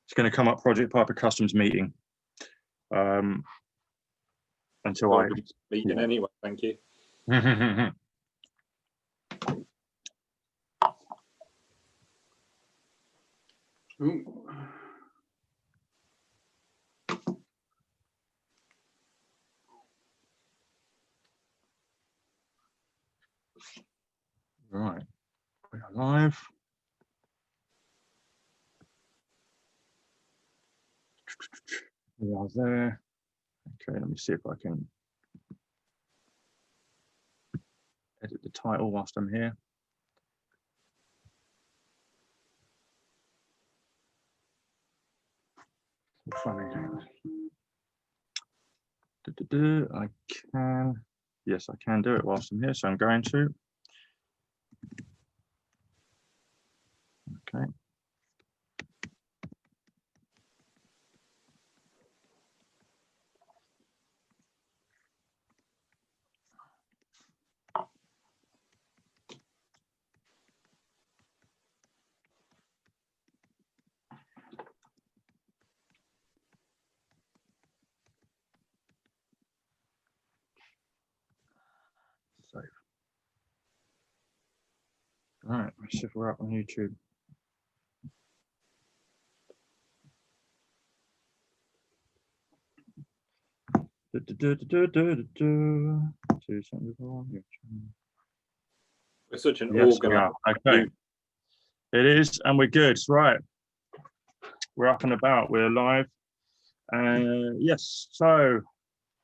It's going to come up Project Piper Customs meeting. Until I meeting anyway. Thank you. Right, we are live. We are there. Okay, let me see if I can edit the title whilst I'm here. Funny. I can, yes, I can do it whilst I'm here, so I'm going to. Okay. Save. All right, let's see if we're up on YouTube. We're such an yes, organized. Okay. It is, and we're good. Right. We're up and about. We're live. Yes. So,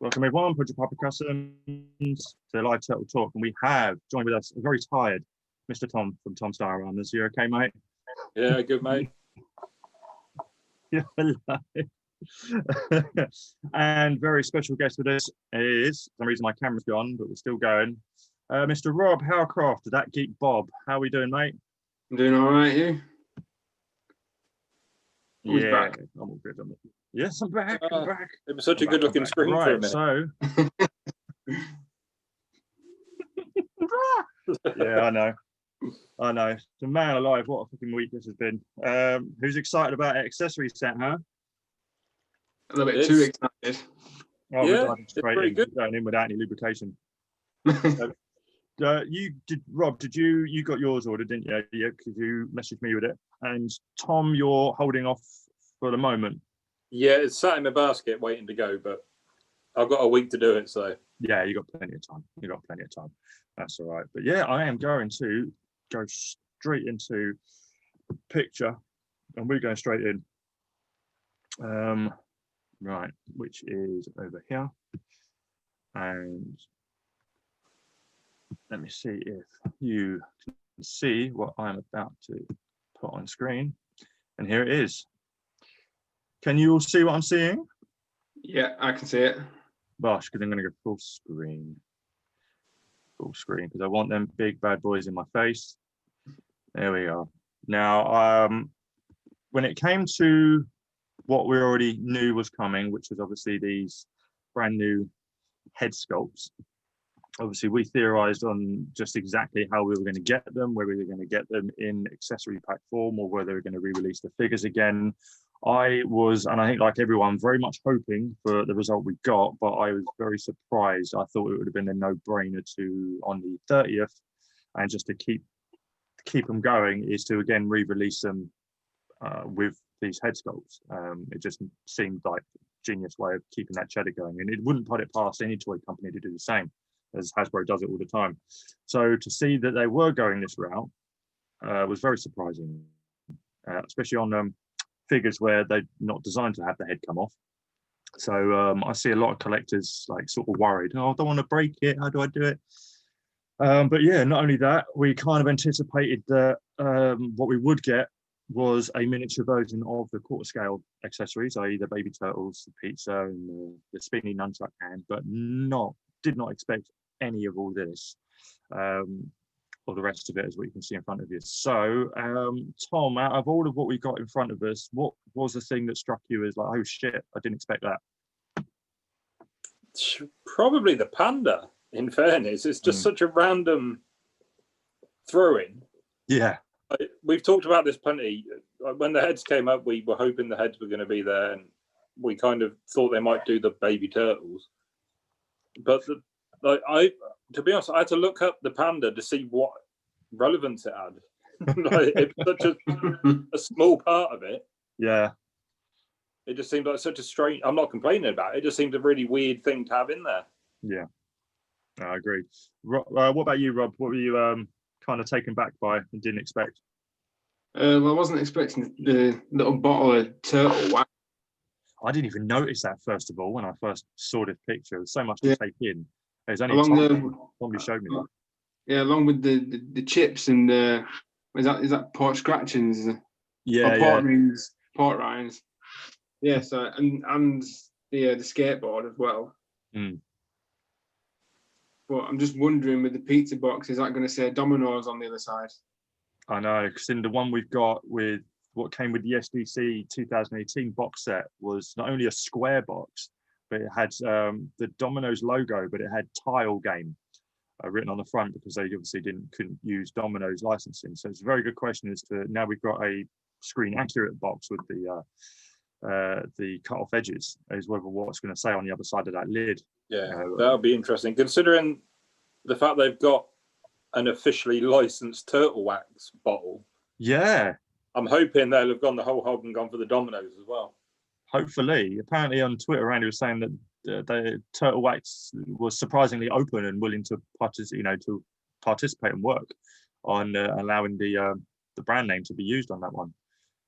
welcome everyone. Project Piper Customs to Live Turtle Talk, and we have joined with us a very tired Mr. Tom from Tom's Dioramas. You okay, mate? Yeah, good, mate. You're alive. And very special guest with us is, for some reason my camera's gone, but we're still going. Mr. Rob Howcroft, thatgeekbob. How are we doing, mate? I'm doing all right, you? Yeah, back? I'm all good. Yes, I'm back. I'm back. It was such a good-looking screen for a minute. So, yeah, I know. So, man alive, what a fucking week this has been. Who's excited about an accessory set, huh? A little bit too excited. Oh, yeah, we're diving straight in, going in without any lubrication. Rob, did you got yours ordered, didn't you? Yeah, because you messaged me with it. And Tom, you're holding off for the moment. Yeah, it's sat in my basket waiting to go, but I've got a week to do it, so. Yeah, you got plenty of time. That's all right. But yeah, I am going to go straight into the picture, and we're going straight in. Right, which is over here. And let me see if you can see what I'm about to put on screen. And here it is. Can you all see what I'm seeing? Yeah, I can see it. Gosh, because I'm going to go full screen, because I want them big bad boys in my face. There we are. Now, when it came to what we already knew was coming, which was obviously these brand new head sculpts, obviously we theorized on just exactly how we were going to get them, whether we were going to get them in accessory pack form or whether we were going to re-release the figures again. I was, and I think like everyone, very much hoping for the result we got, but I was very surprised. I thought it would have been a no-brainer to, on the 30th, and just to keep them going, is to again re-release them with these head sculpts. It just seemed like a genius way of keeping that cheddar going, and it wouldn't put it past any toy company to do the same, as Hasbro does it all the time. So to see that they were going this route was very surprising, especially on figures where they're not designed to have the head come off. So I see a lot of collectors like sort of worried, oh, I don't want to break it, how do I do it? But yeah, not only that, we kind of anticipated that what we would get was a miniature version of the quarter scale accessories, i.e. the baby turtles, the pizza, and the spinny nunchuck hand, but did not expect any of all this, or the rest of it, as what you can see in front of you. So, Tom, out of all of what we got in front of us, what was the thing that struck you as like, oh shit, I didn't expect that? Probably the panda, in fairness. It's just such a random throw-in. Yeah. We've talked about this plenty when the heads came up, we were hoping the heads were going to be there, and we kind of thought they might do the baby turtles. But to be honest, I had to look up the panda to see what relevance it had. Like, it's such a small part of it. Yeah. It just seemed like such a strange. I'm not complaining about it. It just seemed a really weird thing to have in there. Yeah, I agree. What about you, Rob? What were you kind of taken back by and didn't expect? Well, I wasn't expecting the little bottle of turtle wax. I didn't even notice that, first of all, when I first saw this picture. There's so much to Yeah. take in. There's only somebody showed me that. Yeah, along with the chips and is that pork scratchings? Yeah, pork rings, pork rinds. Yeah, so and the skateboard as well. Mm. But I'm just wondering, with the pizza box, is that going to say Domino's on the other side? I know, because in the one we've got with what came with the SDC 2018 box set was not only a square box, but it had the Domino's logo, but it had Tile Game written on the front, because they obviously couldn't use Domino's licensing. So it's a very good question as to, now we've got a screen accurate box with the cut off edges, is whether what's going to say on the other side of that lid. Yeah, that'll be interesting, considering the fact they've got an officially licensed turtle wax bottle. Yeah, I'm hoping they'll have gone the whole hog and gone for the Domino's as well. hopefully. Apparently on Twitter, Randy was saying that the turtle wax was surprisingly open and willing to participate and work on allowing the brand name to be used on that one.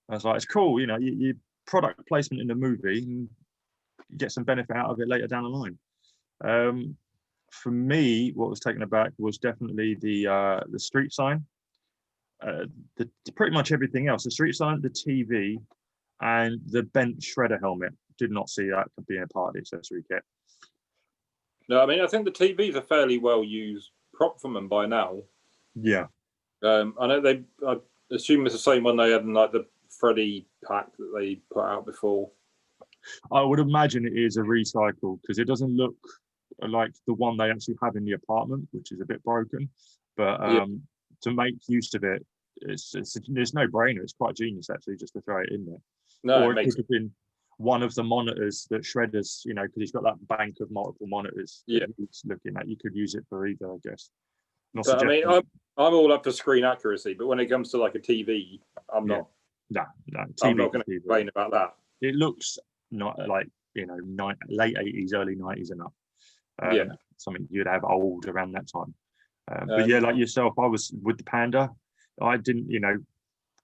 I was like, it's cool, you product placement in the movie, and you get some benefit out of it later down the line. For me, what was taken aback was definitely the street sign. Pretty much everything else, the street sign, the TV, and the bent shredder helmet. Did not see that being a part of the accessory kit. No, I mean, I think the TV's a fairly well used prop from them by now. Yeah. I know I assume it's the same one they had in like the Freddy pack that they put out before. I would imagine it is a recycle, because it doesn't look like the one they actually have in the apartment, which is a bit broken. But to make use of it, it's no brainer. It's quite genius, actually, just to throw it in there. No, or it makes could have been one of the monitors that Shredder's, because he's got that bank of multiple monitors. Yeah, he's looking at. You could use it for either, I guess. But, I mean, I'm all up for screen accuracy, but when it comes to like a TV, I'm not. No, I'm not going to complain about that. It looks not like late 80s, early 90s enough. Something you'd have old around that time. But yeah, like yourself, I was with the panda. I didn't,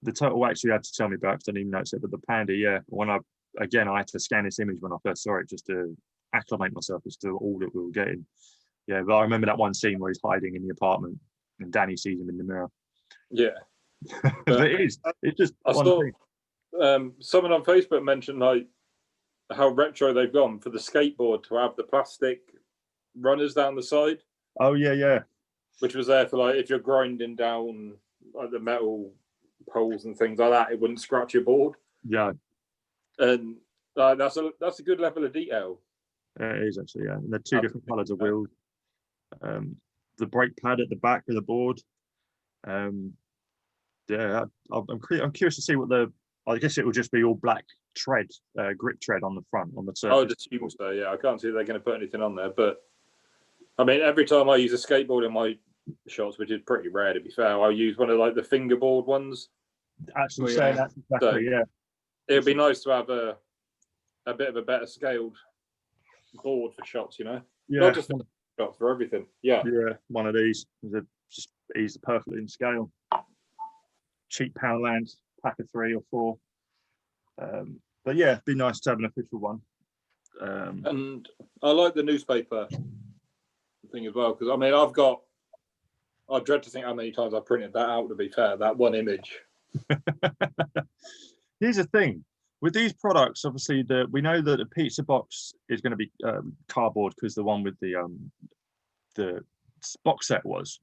the turtle wax you had to tell me about, because I didn't even notice it. But the panda, yeah, I had to scan this image when I first saw it, just to acclimate myself as to all that we were getting. Yeah, but I remember that one scene where he's hiding in the apartment and Danny sees him in the mirror. Yeah. But it's just I saw someone on Facebook mentioned like how retro they've gone for the skateboard to have the plastic runners down the side. Oh yeah. Which was there for like if you're grinding down like the metal poles and things like that, it wouldn't scratch your board. Yeah. And that's a good level of detail. It is actually, yeah. And they're two different colours of wheels. The brake pad at the back of the board. Yeah, I'm curious to see what I guess it will just be all black tread, grip tread on the front, on the surface. Oh, the assume so, yeah. I can't see they're going to put anything on there. But, I mean, every time I use a skateboard in my shots, which is pretty rare to be fair, I'll use one of like the fingerboard ones. Actually saying that exactly, yeah. It'd be nice to have a bit of a better scaled board for shots, Yeah. Not just for shots, for everything. Yeah. Yeah, one of these. Just easy perfectly in scale. Cheap Poundland, pack of 3 or 4. But yeah, it'd be nice to have an official one. And I like the newspaper thing as well, because I mean, I dread to think how many times I printed that out, to be fair, that one image. Here's the thing. With these products, obviously, we know that the pizza box is going to be cardboard, because the one with the box set was.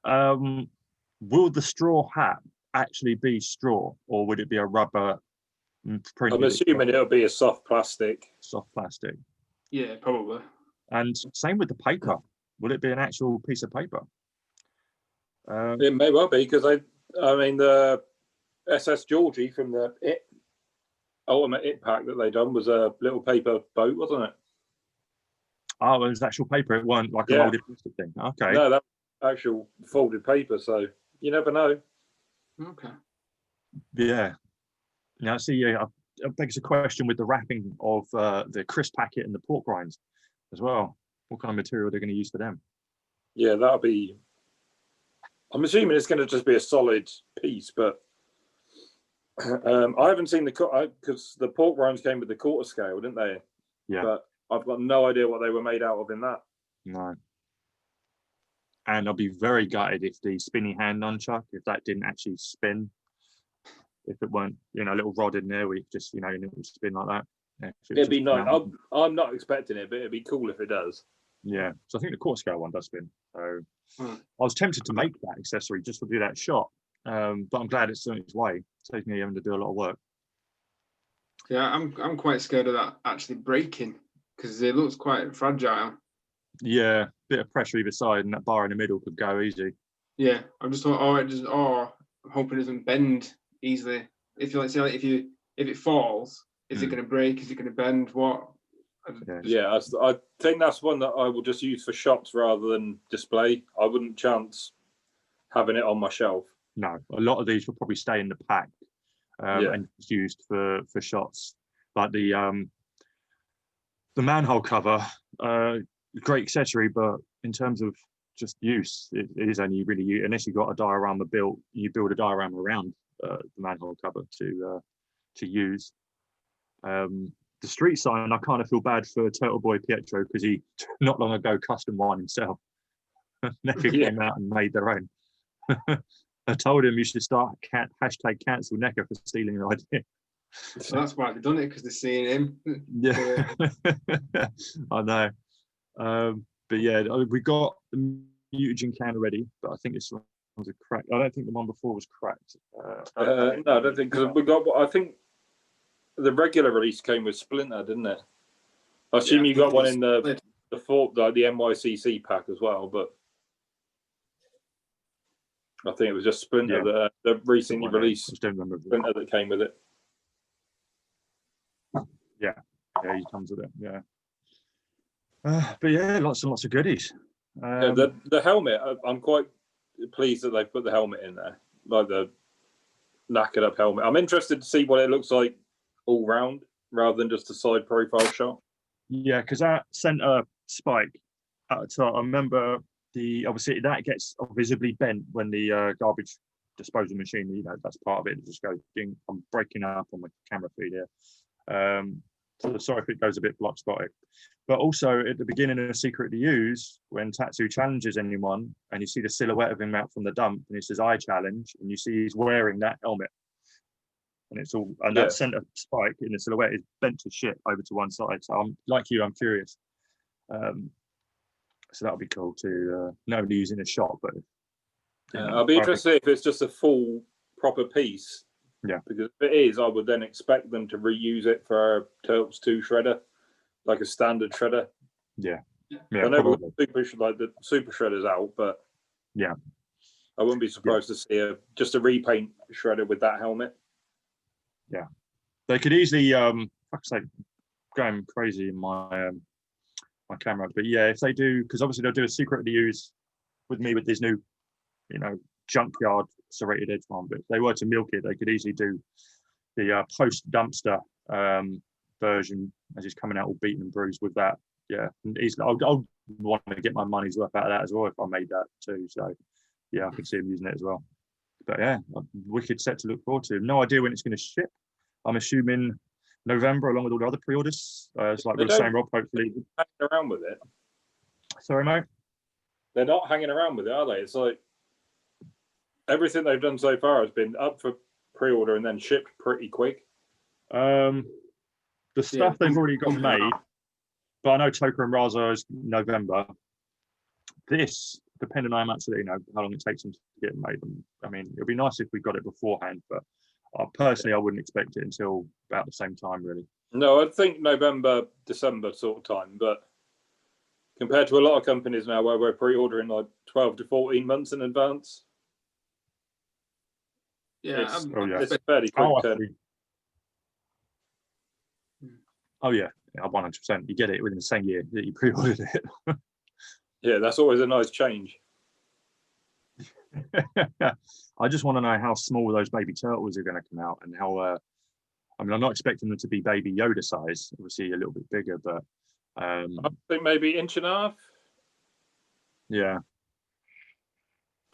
Will the straw hat actually be straw, or would it be a rubber printed? I'm assuming it'll be a soft plastic. Soft plastic. Yeah, probably. And same with the paper. Will it be an actual piece of paper? It may well be, because I mean the SS Georgie from the Ultimate It pack that they done was a little paper boat, wasn't it? Oh, it was actual paper. It weren't like a Yeah. molded plastic thing. Okay. No, that was actual folded paper. So you never know. Okay. Yeah. Now, see, yeah, it begs a question with the wrapping of the crisp packet and the pork rinds as well. What kind of material they're going to use for them? Yeah, that'll be. I'm assuming it's going to just be a solid piece, but I haven't seen the because the pork rinds came with the quarter scale, didn't they? Yeah. But I've got no idea what they were made out of in that. No. And I'll be very gutted if the spinny hand nunchuck, if that didn't actually spin, if it weren't, you know, a little rod in there where you just, you know, and it would spin like that. Yeah, It'd be nice. I'm not expecting it, but it'd be cool if it does. Yeah. So I think the quarter scale one does spin. So Hmm. I was tempted to make that accessory just to do that shot. But I'm glad it's on its way. It saves me having to do a lot of work. Yeah, I'm quite scared of that actually breaking because it looks quite fragile. Yeah, bit of pressure either side, and that bar in the middle could go easy. Yeah, I'm just thought, I'm hoping it doesn't bend easily. If you like, say, like, if it falls, is it going to break? Is it going to bend? What? Yeah, I think that's one that I will just use for shots rather than display. I wouldn't chance having it on my shelf. No, a lot of these will probably stay in the pack and it's used for shots. But the manhole cover, great accessory, but in terms of just use, it is only really unless you've got a diorama built, you build a diorama around the manhole cover to use. The street sign, I kind of feel bad for Turtle Boy Pietro because he not long ago custom one himself. NECA came out and made their own. I told him you should start hashtag cancel NECA for stealing the idea. So that's why they've done it, because they're seeing him. Yeah, I know. But yeah, we got the mutagen can already, but I think this one was a crack. I don't think the one before was cracked. No, I don't think, because we got. I think the regular release came with Splinter, didn't it? I assume you got one in the NYCC pack as well, but I think it was just Splinter, the recently released Splinter that came with it. Yeah, he comes with it. Yeah, but yeah, lots and lots of goodies. The helmet, I'm quite pleased that they put the helmet in there, like the knackered up helmet. I'm interested to see what it looks like all round, rather than just a side profile shot. Yeah, because that center spike at the top, I remember obviously that gets visibly bent when the garbage disposal machine, you know, that's part of it. It just goes ding. I'm breaking up on my camera feed here. So sorry if it goes a bit block spotted. But also at the beginning of Secret to Use, when Tatsu challenges anyone and you see the silhouette of him out from the dump and it says I challenge, and you see he's wearing that helmet. And it's all, and that center spike in the silhouette is bent to shit over to one side. So I'm like you, I'm curious. So that'll be cool to not only use in a shot, but I'll be interested if it's just a full proper piece. Yeah. Because if it is, I would then expect them to reuse it for a Turtles 2 shredder, like a standard shredder. Yeah. I know the super shredder's out, but yeah, I wouldn't be surprised to see just a repaint shredder with that helmet. Yeah, they could easily fuck's sake, going crazy in my my camera, but yeah, if they do, because obviously they'll do a Secret to Use with me with this new, you know, junkyard serrated edge one. But if they were to milk it, they could easily do the post dumpster version as it's coming out all beaten and bruised with that. Yeah, and easily I'll want to get my money's worth out of that as well if I made that too. So yeah, I could see them using it as well. But yeah, a wicked set to look forward to. No idea when it's going to ship. I'm assuming November, along with all the other pre-orders. It's like we were saying, Rob, hopefully. Hanging around with it. Sorry, mate? They're not hanging around with it, are they? It's like everything they've done so far has been up for pre-order and then shipped pretty quick. The stuff they've already got made, but I know Toka and Raza is November. This, depending on how much, you know, how long it takes them to get made. I mean, it'd be nice if we got it beforehand, but personally, I wouldn't expect it until about the same time, really. No, I think November, December sort of time, but compared to a lot of companies now where we're pre-ordering like 12 to 14 months in advance. Yeah. It's fairly quick Oh, turn. oh yeah, 100%. You get it within the same year that you pre-ordered it. Yeah, that's always a nice change. I just want to know how small those baby turtles are going to come out, and how. I mean, I'm not expecting them to be baby Yoda size. Obviously, a little bit bigger, but I think maybe inch and a half. Yeah,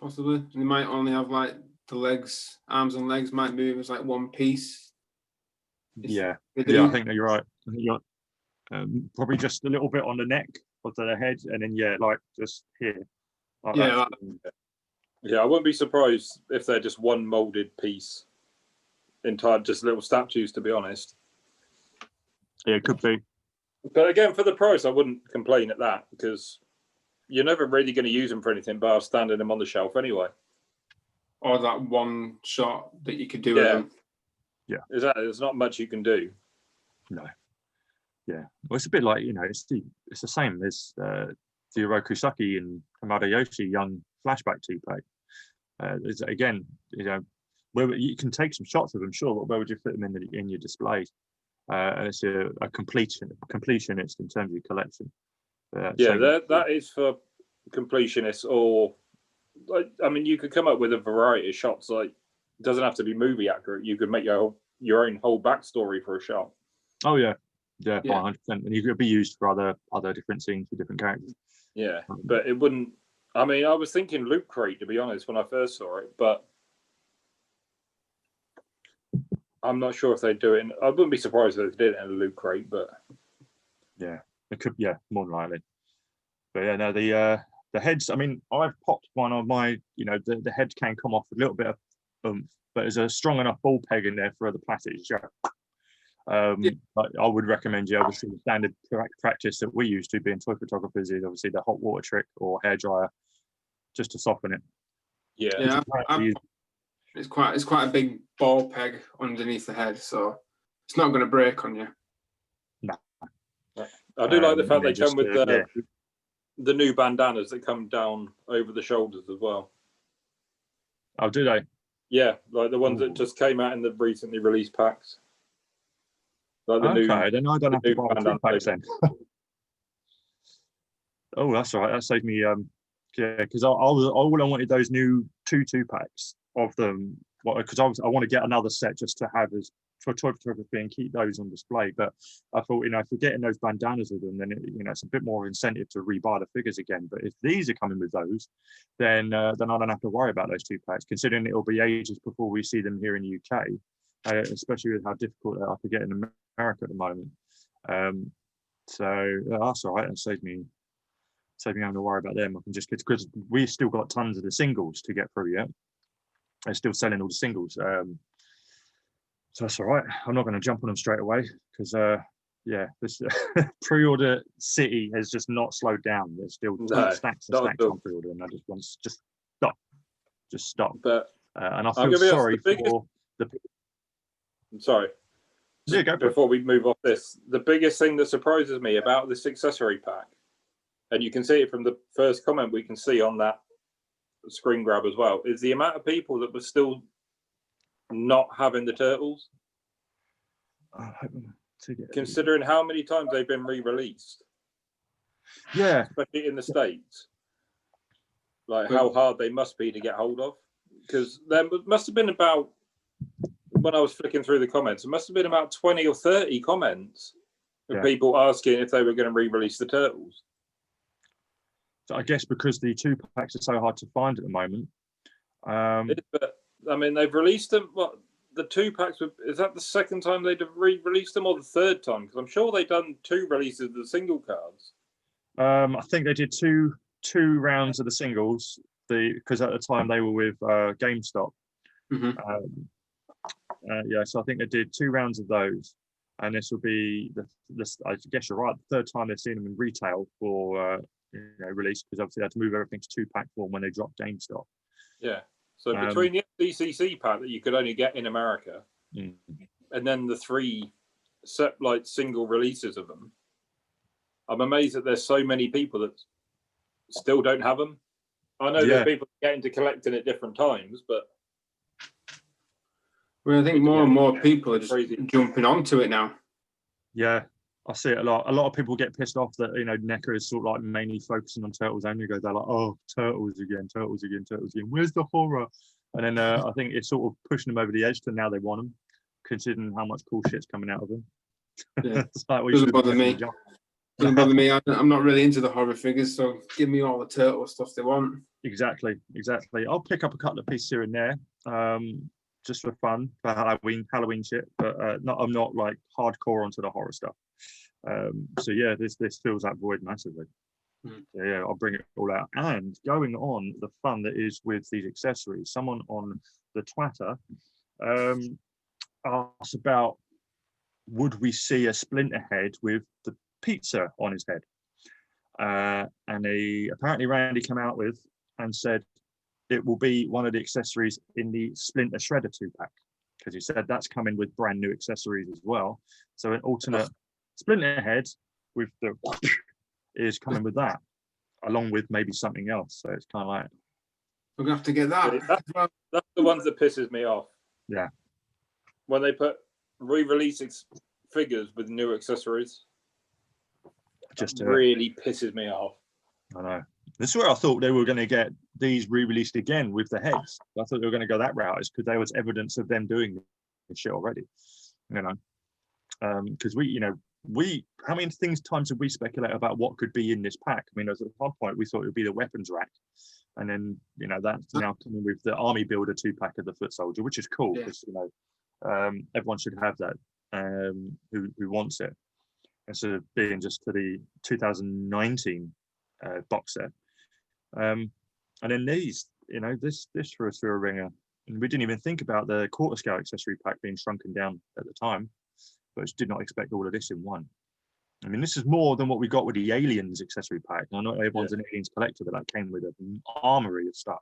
Possibly. They might only have like the legs, arms and legs might move as like one piece. yeah, They yeah. I do. think that you're right. I think you're probably just a little bit on the neck of the head, and then like just here. Like Yeah, that. Yeah, I wouldn't be surprised if they're just one molded piece, entire just little statues. To be honest. Yeah, it could be. But again, for the price, I wouldn't complain at that, because you're never really going to use them for anything bar standing them on the shelf anyway. or that one shot that you could do Yeah. with them. Yeah, exactly. There's not much you can do. No. Yeah, well, it's a bit like, it's the same. There's the Orokusaki and Hamada Yoshi young flashback 2-pack. Again, where you can take some shots of them, sure, but where would you fit them in your display? And it's a completionist in terms of your collection. Yeah, that is for completionists, or you could come up with a variety of shots. Like, it doesn't have to be movie accurate. You could make your own whole backstory for a shot. Oh yeah, 100%, and you could be used for other different scenes with different characters. Yeah, but it wouldn't. I was thinking Loot Crate, to be honest, when I first saw it, but I'm not sure if they do it. I wouldn't be surprised if they did it in a Loot Crate, but yeah, it could. Yeah, more than likely. But yeah, no, the heads. I've popped one on my. The head can come off a little bit of oomph, but there's a strong enough ball peg in there for the plastic. I would recommend, obviously, the standard practice that we used to being toy photographers is obviously the hot water trick or hairdryer, just to soften it. yeah. It's quite a big ball peg underneath the head, so it's not going to break on you. No. I do like the fact they come with the new bandanas that come down over the shoulders as well. Oh, do they? Yeah, like the ones that just came out in the recently released packs. Like then I don't have to buy the 2 packs then. Oh, that's all right. That saved me. Because all I wanted those new 2 packs of them. Because I want to get another set just to have as for toy photography and keep those on display. But I thought, if we're getting those bandanas with them, then it's a bit more incentive to rebuy the figures again. But if these are coming with those, then I don't have to worry about those 2 packs. Considering it'll be ages before we see them here in the UK, especially with how difficult they are to get in America at the moment. So that's all right. That saved me having to worry about them. I can just get, because we've still got tons of the singles to get through yet. They're still selling all the singles. So that's all right. I'm not going to jump on them straight away because, this pre-order city has just not slowed down. There's still stacks and stacks on pre-order, and I just want to just stop. But and I feel sorry for the. I'm sorry. Yeah, go before we move off this, the biggest thing that surprises me about this accessory pack, and you can see it from the first comment we can see on that screen grab as well, is the amount of people that were still not having the turtles. Considering how many times they've been re-released. Yeah. Especially in the States. Like how hard they must be to get hold of. Because there must have been about, when I was flicking through the comments, there must have been about 20 or 30 comments of people asking if they were going to re-release the turtles. So I guess because the 2 packs are so hard to find at the moment. But they've released them. What, the 2 packs? Is that the second time they've re-released them, or the third time? Because I'm sure they've done 2 releases of the single cards. I think they did two rounds of the singles. Because at the time they were with GameStop. Mm-hmm. So I think they did 2 rounds of those, and this will be I guess you're right. The 3rd time they've seen them in retail for release, because obviously they had to move everything to 2-pack form when they dropped GameStop. Yeah. So between the DCC pack that you could only get in America, and then the 3 single releases of them, I'm amazed that there's so many people that still don't have them. I know there's people getting to collecting at different times, but Well, I think more and more people are just Crazy. jumping onto it now. Yeah, I see it a lot. A lot of people get pissed off that, you know, NECA is sort of like mainly focusing on Turtles only. They're like, oh, Turtles again, Turtles again, Turtles again. Where's the horror? And then I think it's sort of pushing them over the edge to now they want them, considering how much cool shit's coming out of them. Yeah. It's like, well, Doesn't bother me. Doesn't bother me. I'm not really into the horror figures, so give me all the turtle stuff they want. Exactly. I'll pick up a couple of pieces here and there, just for fun, for Halloween shit. But I'm not like hardcore onto the horror stuff. So yeah, this fills that void massively. So yeah, I'll bring it all out. And going on the fun that is with these accessories, someone on the Twitter asked about, would we see a Splinter head with the pizza on his head? And apparently Randy came out with and said it will be one of the accessories in the Splinter Shredder 2-pack, because he said that's coming with brand new accessories as well. So an alternate Splinter head with the is coming with that, along with maybe something else. So it's kind of like, we're gonna have to get that. That's the ones that pisses me off. Yeah. When they put re-release figures with new accessories, just really pisses me off. I know. This is where I thought they were going to get these re-released again with the heads. I thought they were going to go that route, is because there was evidence of them doing this shit already. You know, because how many times have we speculated about what could be in this pack? I mean, at one point we thought it would be the weapons rack, and then, you know, that's now coming with the Army Builder 2-pack of the Foot Soldier, which is cool, because you know, everyone should have that who wants it, instead of being just to the 2019 box set. And then these, you know, this threw us through a ringer, and we didn't even think about the quarter scale accessory pack being shrunken down at the time, but did not expect all of this in one. I mean, this is more than what we got with the Aliens accessory pack. Now, not everyone's an Aliens collector, but that came with an armory of stuff.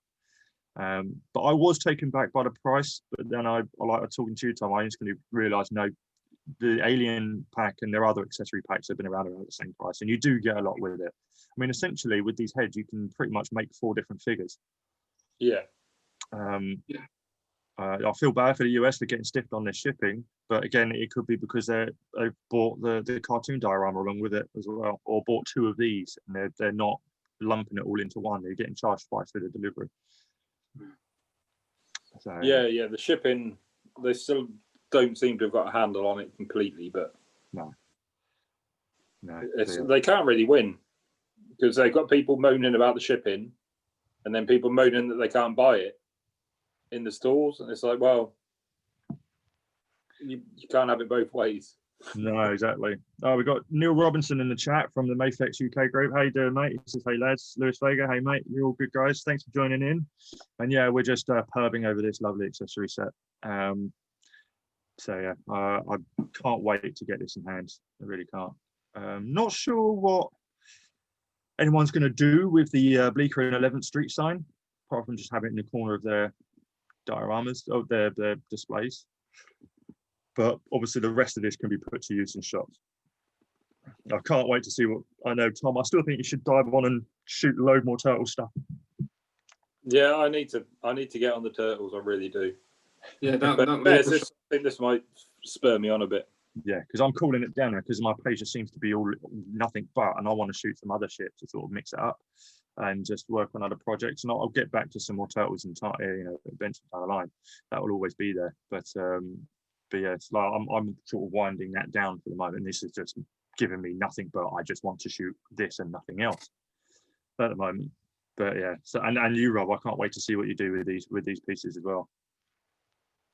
But I was taken back by the price, but then I like talking to you, Tom, I instantly realised, no, the Alien pack and their other accessory packs have been around the same price, and you do get a lot with it. I mean, essentially, with these heads, you can pretty much make 4 different figures. Yeah. I feel bad for the US for getting stiffed on their shipping, but again, it could be because they've bought the cartoon diorama along with it as well, or bought 2 of these, and they're not lumping it all into one. They're getting charged twice for the delivery. So, yeah, the shipping, they still don't seem to have got a handle on it completely, but no, they can't really win, because they've got people moaning about the shipping, and then people moaning that they can't buy it in the stores, and it's like, well, you can't have it both ways. No, exactly. Oh, we got Neil Robinson in the chat from the Mayflex UK group. How you doing, mate? He says, hey lads. Lewis Vega, hey mate, you're all good guys. Thanks for joining in. And yeah, we're just perving over this lovely accessory set. So yeah, I can't wait to get this in hand. I really can't. Not sure what anyone's going to do with the Bleecker and 11th Street sign, apart from just have it in the corner of their dioramas, their displays. But obviously the rest of this can be put to use in shops. I can't wait to see what, I know, Tom, I still think you should dive on and shoot a load more turtle stuff. Yeah, I need to get on the turtles, I really do. Yeah, I think this might spur me on a bit. Yeah, because I'm cooling it down now, because my page just seems to be all nothing but, and I want to shoot some other shit to sort of mix it up and just work on other projects. And I'll get back to some more turtles in time, you know, eventually down the line. That will always be there. But yeah, it's like I'm sort of winding that down for the moment. This is just giving me nothing but I just want to shoot this and nothing else at the moment. But yeah, so and you, Rob, I can't wait to see what you do with these pieces as well.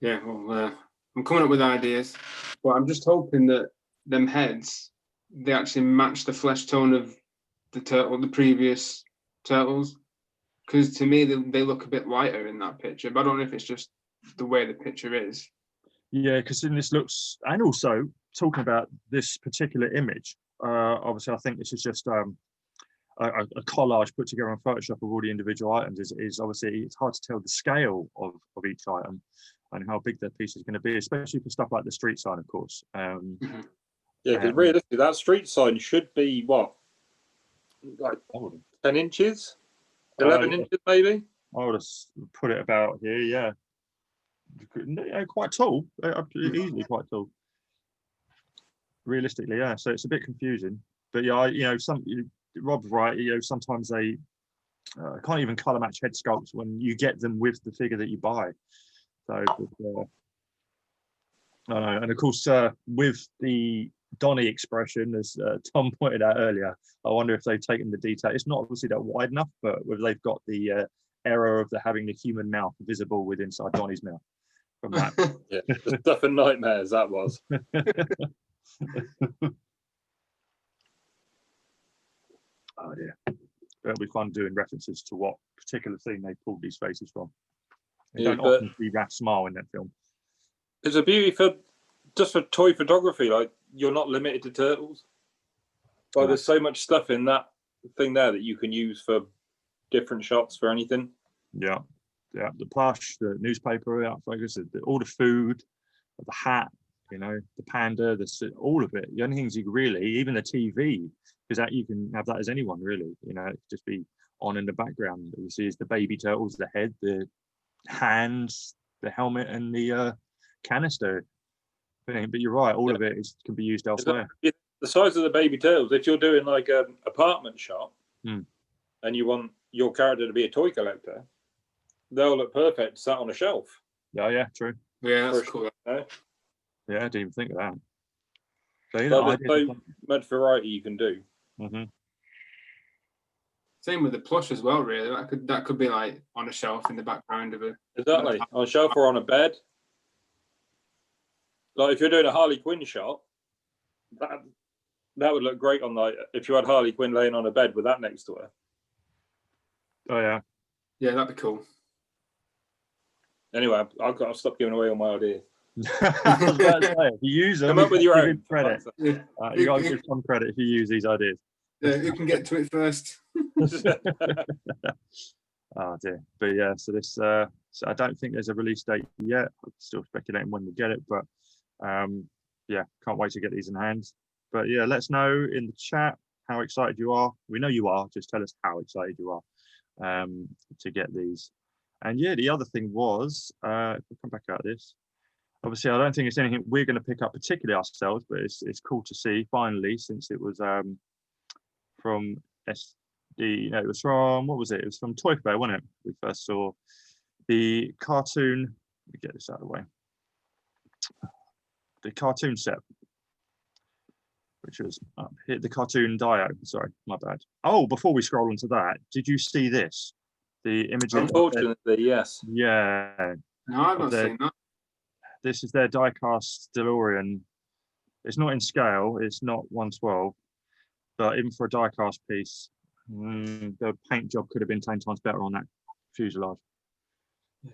Yeah, well, I'm coming up with ideas, but I'm just hoping that them heads, they actually match the flesh tone of the previous turtles, because to me they look a bit lighter in that picture. But I don't know if it's just the way the picture is. Yeah, because in this looks, and also talking about this particular image, obviously I think this is just a collage put together in Photoshop of all the individual items. Is obviously it's hard to tell the scale of each item and how big that piece is going to be, especially for stuff like the street sign, of course. Yeah, because realistically, that street sign should be what, like 10 inches, 11 inches maybe. I would have put it about here, yeah. quite tall, easily quite tall. Realistically, yeah. So it's a bit confusing, but yeah, Rob's right. Sometimes they can't even color match head sculpts when you get them with the figure that you buy. So, and of course, with the Donnie expression, as Tom pointed out earlier, I wonder if they've taken the detail. It's not obviously that wide enough, but whether they've got the error of having the human mouth visible with inside Donnie's mouth from that. Yeah, the stuff in nightmares that was. Oh dear. It'll be fun doing references to what particular thing they pulled these faces from. They don't often see Raph's smile in that film. It's a beauty for toy photography. Like, you're not limited to turtles. Like, there's so much stuff in that thing there that you can use for different shots for anything. Yeah, the plush, the newspaper outfocus, all the food, the hat, the panda, all of it. The only things you really, even the TV, because that you can have that as anyone really. It could just be on in the background. You see is the baby turtles, the head, the hands, the helmet, and the canister. But you're right, all of it can be used elsewhere. The size of the baby turtles, if you're doing like an apartment shot and you want your character to be a toy collector, they'll look perfect sat on a shelf. Yeah, true. Yeah, that's cool. Yeah, I didn't even think of that. So there's so much variety you can do. Mm-hmm. Same with the plush as well, really. That could be like on a shelf in the background of it. Exactly. On a shelf or on a bed. Like if you're doing a Harley Quinn shot, that would look great on like if you had Harley Quinn laying on a bed with that next to her. Oh yeah. Yeah, that'd be cool. Anyway, I'll stop giving away all my ideas. If you use them, come up with your own credit. You got to give some credit if you use these ideas. Yeah, who can get to it first? Oh dear. But yeah, so this so I don't think there's a release date yet. I'm still speculating when we get it, but yeah, can't wait to get these in hand. But yeah, let us know in the chat how excited you are. We know you are, just tell us how excited you are to get these. And yeah, the other thing was, if we come back out of this, obviously I don't think it's anything we're going to pick up particularly ourselves, but it's cool to see finally, since it was from it was from, what was it? It was from Toy Fair, wasn't it? We first saw the cartoon. Let me get this out of the way. The cartoon set, which was up here, the cartoon Dio. Sorry, my bad. Oh, before we scroll into that, did you see this? The images. Unfortunately, yes. Yeah. No, I've not seen that. This is their die-cast DeLorean. It's not in scale. It's not 1/12, but even for a die-cast piece, the paint job could have been 10 times better on that fuselage. Yeah.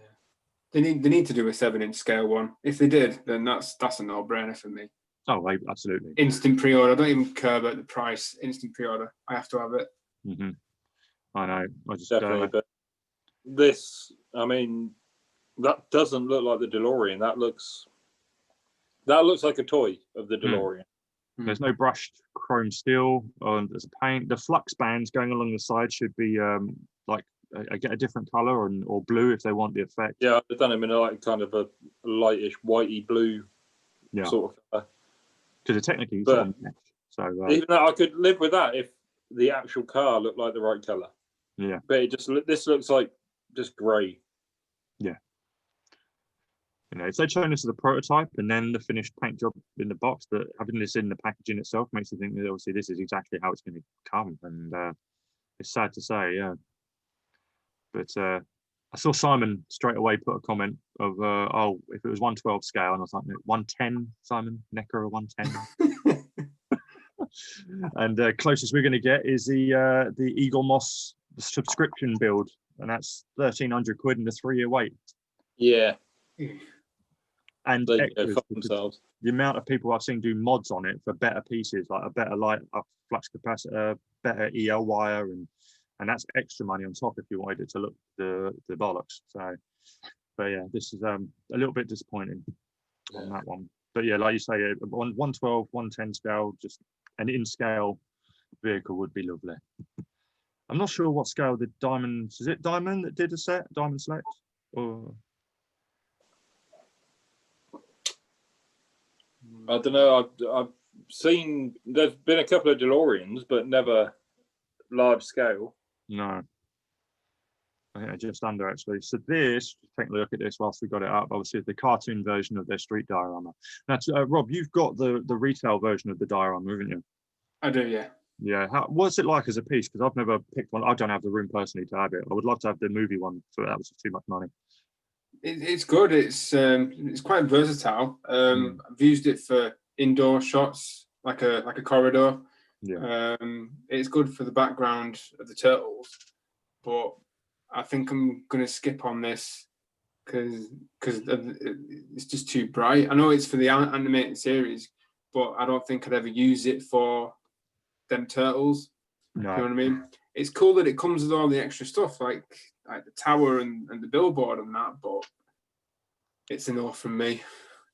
They need to do a 7-inch scale one. If they did, then that's a no-brainer for me. Oh, absolutely. Instant pre-order. I don't even care about the price. Instant pre-order. I have to have it. Mm-hmm. I know. I just definitely. But this, I mean, that doesn't look like the DeLorean. That looks like a toy of the DeLorean. There's no brushed chrome steel. There's a paint. The flux bands going along the side should be like get a different color or blue if they want the effect. Yeah, I've done them in like kind of a lightish whitey blue sort of color. Because technically, but so even though I could live with that if the actual car looked like the right color. Yeah, but this looks like just grey. Yeah. If they'd shown this as a prototype and then the finished paint job in the box, but having this in the packaging itself makes you think that obviously this is exactly how it's going to come. And it's sad to say, yeah. But I saw Simon straight away put a comment of, if it was 1/12 scale, and I was like, 110, Simon, Necker 110. And closest we're going to get is the Eagle Moss subscription build, and that's 1,300 quid and a 3-year wait. Yeah. And they extras, themselves. The amount of people I've seen do mods on it for better pieces, like a better light, a flux capacitor, better EL wire, and that's extra money on top if you wanted it to look the bollocks. So, but yeah, this is a little bit disappointing on that one. But yeah, like you say, 1/12, 110 scale, just an in scale vehicle would be lovely. I'm not sure what scale the Diamonds. Is it Diamond that did a set? Diamond Select? Or I don't know. I've seen there's been a couple of DeLoreans, but never large scale. No. I think they're just under actually. So this, take a look at this whilst we got it up. Obviously, the cartoon version of their street diorama. Now, Rob, you've got the retail version of the diorama, haven't you? I do, yeah. Yeah. What's it like as a piece? Because I've never picked one. I don't have the room personally to have it. I would love to have the movie one, but that was just too much money. It's good. It's quite versatile. I've used it for indoor shots, like a corridor. Yeah. It's good for the background of the turtles, but I think I'm gonna skip on this because it's just too bright. I know it's for the animated series, but I don't think I'd ever use it for them turtles. No. You know what I mean? It's cool that it comes with all the extra stuff, like the tower and the billboard and that, but it's a no from me.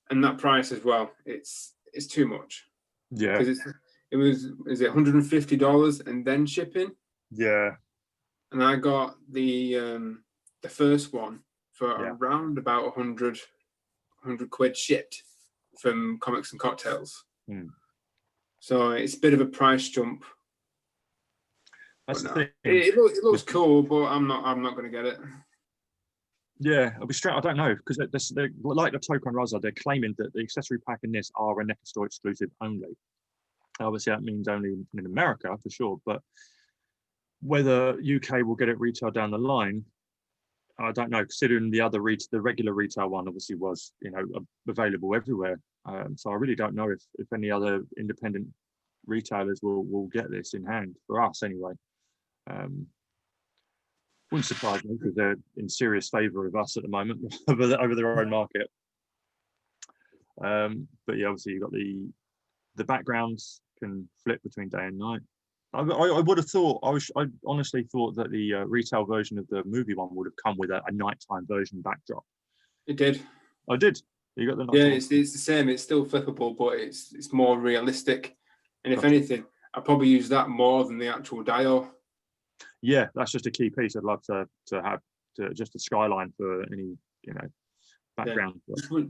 And that price as well, it's too much. Yeah. Because is it $150 and then shipping? Yeah. And I got the first one for around about 100 quid shipped from Comics and Cocktails. So it's a bit of a price jump. That's the thing. It looks cool, but I'm not going to get it. Yeah, I'll be straight. I don't know because they're like the Token Raza. They're claiming that the accessory pack in this are a NECA store exclusive only. Obviously, that means only in America for sure. But whether UK will get it retail down the line, I don't know. Considering the regular retail one obviously was available everywhere. So I really don't know if any other independent retailers will get this in hand for us anyway. Wouldn't surprise me because they're in serious favour of us at the moment over their own market. But yeah, obviously you've got the backgrounds can flip between day and night. I would have thought I honestly thought that the retail version of the movie one would have come with a nighttime version backdrop. It did. I did. You got the nighttime. Yeah, it's the same. It's still flippable, but it's more realistic. And if anything, I probably use that more than the actual Dio. Yeah, that's just a key piece. I'd love to have just a skyline for any background. Yeah.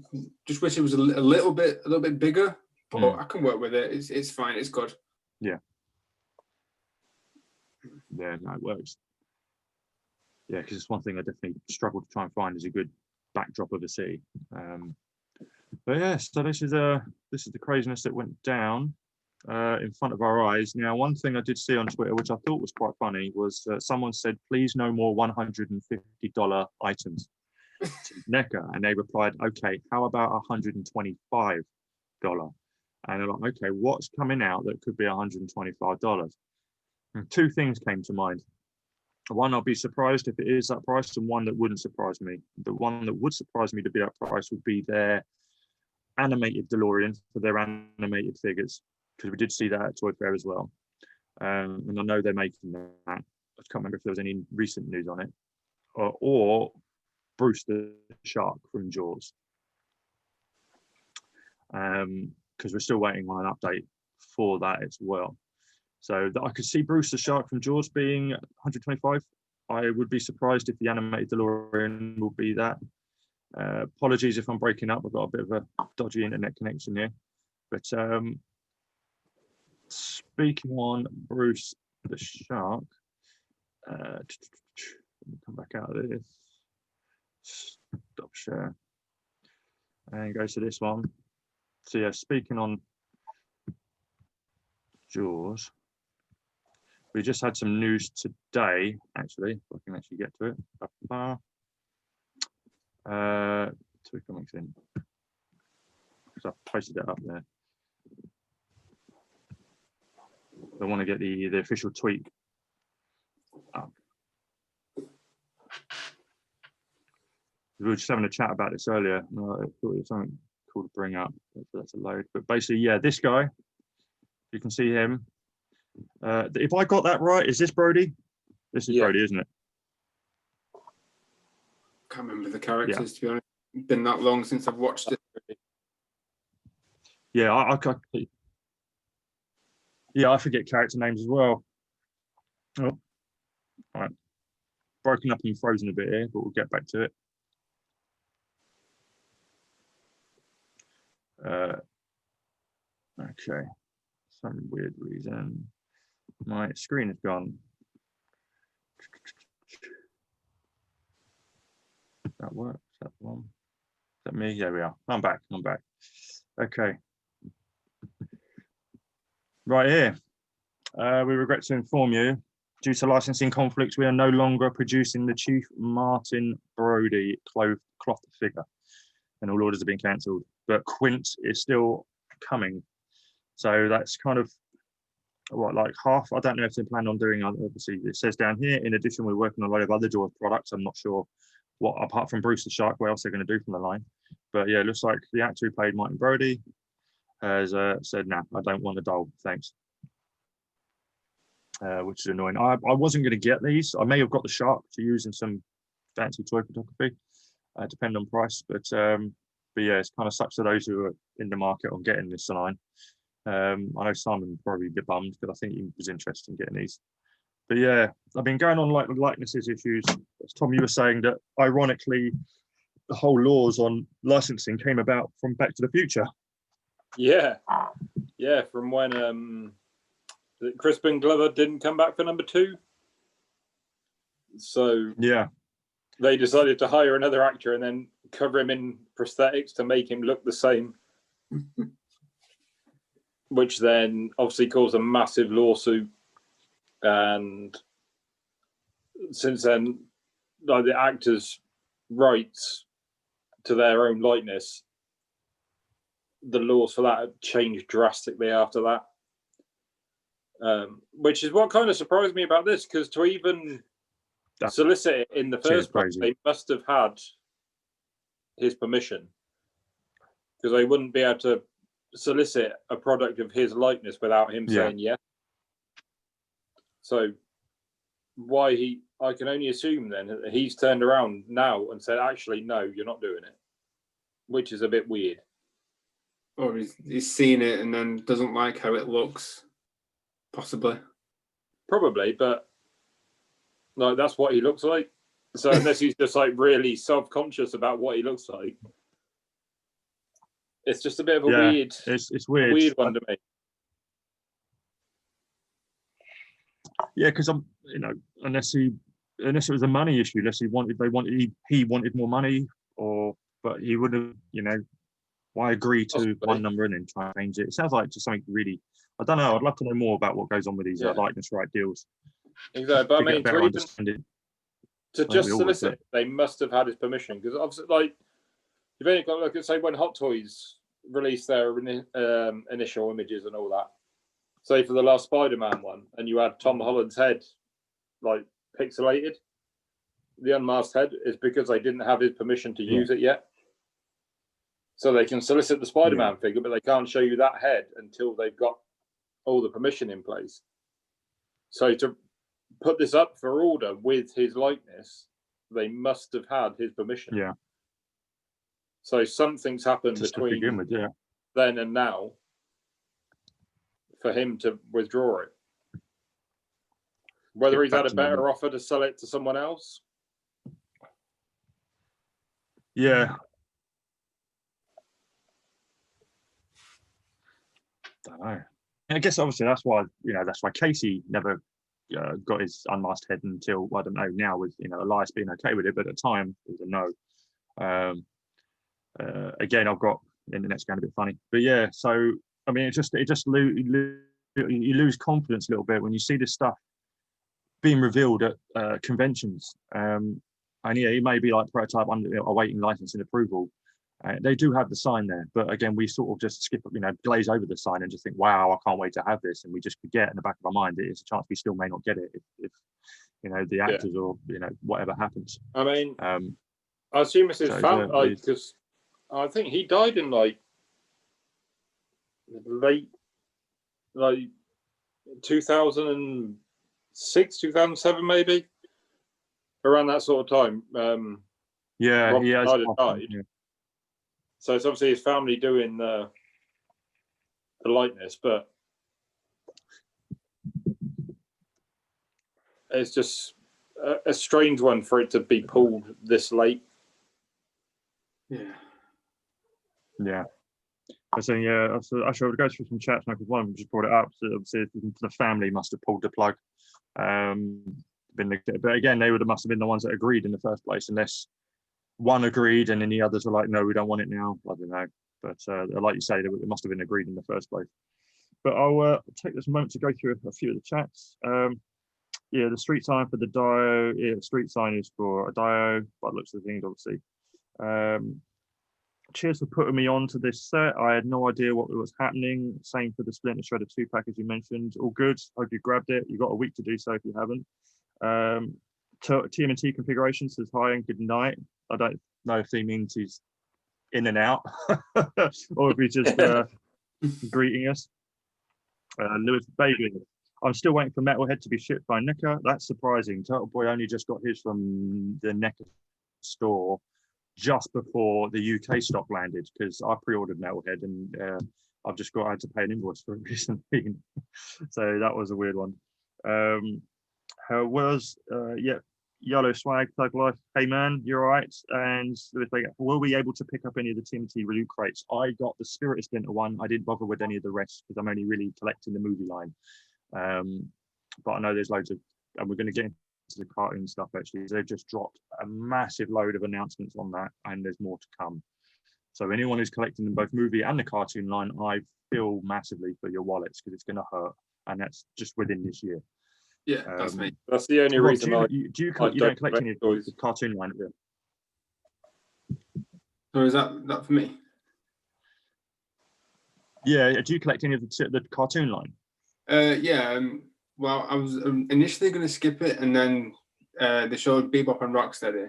Just wish it was a little bit bigger, but I can work with it. It's fine. It's good. Yeah. Yeah, no, it works. Yeah, because it's one thing I definitely struggle to try and find is a good backdrop of a city. But yeah, so this is the craziness that went down in front of our eyes. Now, one thing I did see on Twitter, which I thought was quite funny, was someone said, "Please, no more $150 items." NECA, and they replied, "Okay, how about $125?" And they're like, "Okay, what's coming out that could be $125?" And two things came to mind. One, I'll be surprised if it is that price, and one that wouldn't surprise me. The one that would surprise me to be that price would be their animated DeLorean for their animated figures, because we did see that at Toy Fair as well. And I know they're making that. I can't remember if there was any recent news on it. Or Bruce the Shark from Jaws. Because we're still waiting on an update for that as well. So I could see Bruce the Shark from Jaws being 125. I would be surprised if the animated DeLorean will be that. Apologies if I'm breaking up. I've got a bit of a dodgy internet connection here. But speaking on Bruce the Shark, let me come back out of this. Stop share. And go to this one. So yeah, speaking on Jaws, we just had some news today, actually, if I can actually get to it. Two comics in. So I've posted it up there. I want to get the official tweet up. We were just having a chat about this earlier. I thought it was something cool to bring up. That's a load. But basically, yeah, this guy, you can see him. If I got that right, is this Brody? This is Brody, isn't it? Can't remember the characters, to be honest. It's been that long since I've watched it. Yeah, I forget character names as well. Oh, all right. Broken up and frozen a bit here, but we'll get back to it. Okay, some weird reason my screen is gone. That works. That one. Is that me? There we are. I'm back. I'm back. Okay. Right here. We regret to inform you, due to licensing conflicts, we are no longer producing the Chief Martin Brody cloth figure, and all orders have been cancelled. But Quint is still coming, so that's kind of what, like half. I don't know if they plan on doing. Obviously, it says down here. In addition, we're working on a lot of other Jaws products. I'm not sure what, apart from Bruce the Shark, what else they're going to do from the line. But yeah, it looks like the actor who played Martin Brody has said, "Nah, I don't want a doll, thanks." Which is annoying. I wasn't going to get these. I may have got the shark to use in some fancy toy photography, depending on price. But yeah, it's kind of sucks to those who are in the market on getting this line. I know Simon would probably be bummed because I think he was interested in getting these. But yeah, I've been going on like with likenesses issues. As Tom, you were saying that ironically, the whole laws on licensing came about from Back to the Future. Yeah, yeah, from when Crispin Glover didn't come back for number 2. So yeah, they decided to hire another actor and then cover him in prosthetics to make him look the same, which then obviously caused a massive lawsuit. And since then, like, the actors' rights to their own likeness, the laws for that have changed drastically after that. Which is what kind of surprised me about this, because to even solicit it in the first place, they must have had his permission, because they wouldn't be able to solicit a product of his likeness without him saying yes. So why I can only assume then that he's turned around now and said, actually, no, you're not doing it, which is a bit weird. Or he's seen it and then doesn't like how it looks. Possibly. Probably, but like that's what he looks like. So unless he's just like really self-conscious about what he looks like, it's just a bit of a weird. It's weird. Weird one to me. Yeah, because unless it was a money issue, unless he wanted more money, but he would have, why agree to possibly one number and then try and change it? It sounds like just something really. I don't know. I'd love to know more about what goes on with these likeness right deals. Exactly, but I mean, to just solicit, they must have had his permission, because obviously, like, you've only got to look at, say, when Hot Toys released their initial images and all that. Say for the last Spider-Man one, and you had Tom Holland's head like pixelated. The unmasked head is because they didn't have his permission to use it yet. So they can solicit the Spider-Man figure, but they can't show you that head until they've got all the permission in place. So to put this up for order with his likeness, they must have had his permission. Yeah. So something's happened between then and now for him to withdraw it. Whether he's had a better offer to sell it to someone else. Yeah. Don't know. I guess obviously that's why Casey never got his unmasked head until, I don't know, now with Elias being okay with it, but at the time it was a no. Again, I've got the internet's going a bit funny, but yeah. So I mean, you lose confidence a little bit when you see this stuff being revealed at conventions. And yeah, it may be like prototype awaiting licensing approval. They do have the sign there, but again, we sort of just glaze over the sign and just think, wow, I can't wait to have this. And we just forget in the back of our mind, it's a chance we still may not get it if the actors or, whatever happens. I mean, I assume it's his family, because I think he died in like late, 2006, 2007, maybe around that sort of time. He has died. Yeah. So it's obviously his family doing the likeness, but it's just a strange one for it to be pulled this late. Yeah. Yeah. So yeah, actually, I would go through some chats now because one of them just brought it up. So obviously, the family must have pulled the plug. But again, must have been the ones that agreed in the first place, unless one agreed and then the others were like, no, we don't want it now. I don't know, but like you say, it must have been agreed in the first place. But I'll take this moment to go through a few of the chats. Yeah, the street sign for the Dio. Yeah, the street sign is for a Dio. By the looks of things, obviously. Cheers for putting me on to this set. I had no idea what was happening. Same for the Splinter Shredder 2-pack, as you mentioned. All good. Hope you grabbed it. You've got a week to do so if you haven't. TMNT configuration says hi and good night. I don't know if he means he's in and out or if he's just greeting us. Lewis Baby. I'm still waiting for Metalhead to be shipped by NECA. That's surprising. Turtle Boy only just got his from the NECA store just before the UK stock landed, because I pre-ordered Metalhead and I had to pay an invoice for it recently. So that was a weird one. Yellow Swag, Thug Life. Hey man, you're all right. And will we able to pick up any of the TMT loot crates? I got the Spirit Splinter one. I didn't bother with any of the rest because I'm only really collecting the movie line. But I know there's loads of, and we're going to get into the cartoon stuff actually. They've just dropped a massive load of announcements on that, and there's more to come. So anyone who's collecting both movie and the cartoon line, I feel massively for your wallets because it's going to hurt, and that's just within this year. Yeah, that's me. That's the only reason you don't collect any of the cartoon line, do you? So is that for me? Yeah, do you collect any of the cartoon line? Yeah. Well, I was initially going to skip it, and then they showed Bebop and Rocksteady,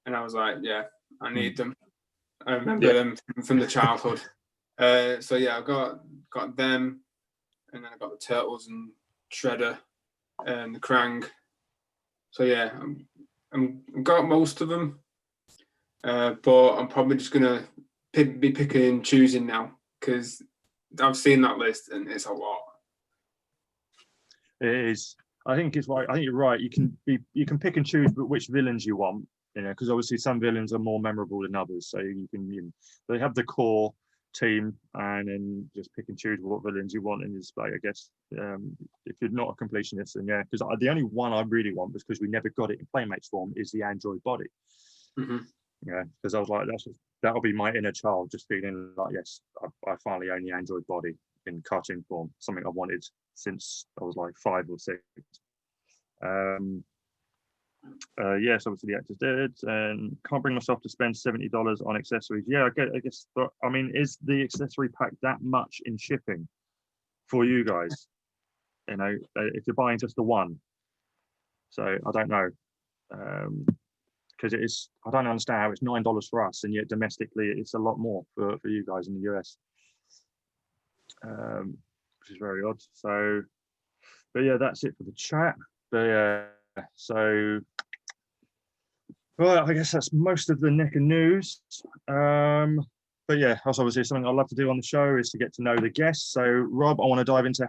and I was like, yeah, I need them. I remember them from the childhood. So yeah, I've got them, and then I got the Turtles and Shredder and the Krang. So yeah, I've got most of them, but I'm probably just gonna be picking and choosing now because I've seen that list and it's a lot. It is. I think it's right. I think you're right. You can pick and choose which villains you want, because obviously some villains are more memorable than others. So they have the core team, and then just pick and choose what villains you want. And it's like, I guess, if you're not a completionist, then yeah, because the only one I really want, because we never got it in Playmates form, is the android body. Mm-hmm. Yeah, because I was like, that'll be my inner child, just feeling like, yes, I finally own the android body in cartoon form, something I wanted since I was like 5 or 6. Yes, obviously the actors did, and can't bring myself to spend $70 on accessories. Yeah, I guess, but I mean, is the accessory pack that much in shipping for you guys? If you're buying just the one. So I don't know, because it is. I don't understand how it's $9 for us, and yet domestically it's a lot more for you guys in the US, which is very odd. So, but yeah, that's it for the chat. But yeah, so. Well, I guess that's most of the NECA news. But yeah, that's obviously something I'd love to do on the show is to get to know the guests. So Rob, I want to dive into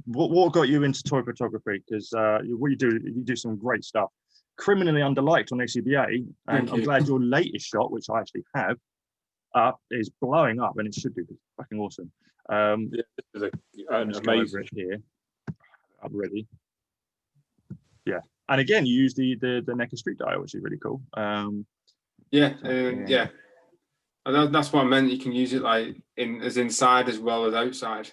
what got you into toy photography, because what you do some great stuff. Criminally underliked on ACBA, and I'm glad your latest shot, which I actually have up, is blowing up, and it should be fucking awesome. This is an amazing here. I'm ready. Yeah. And again, you use the NECA street dial, which is really cool. Yeah. And that's what I meant. You can use it like as inside as well as outside,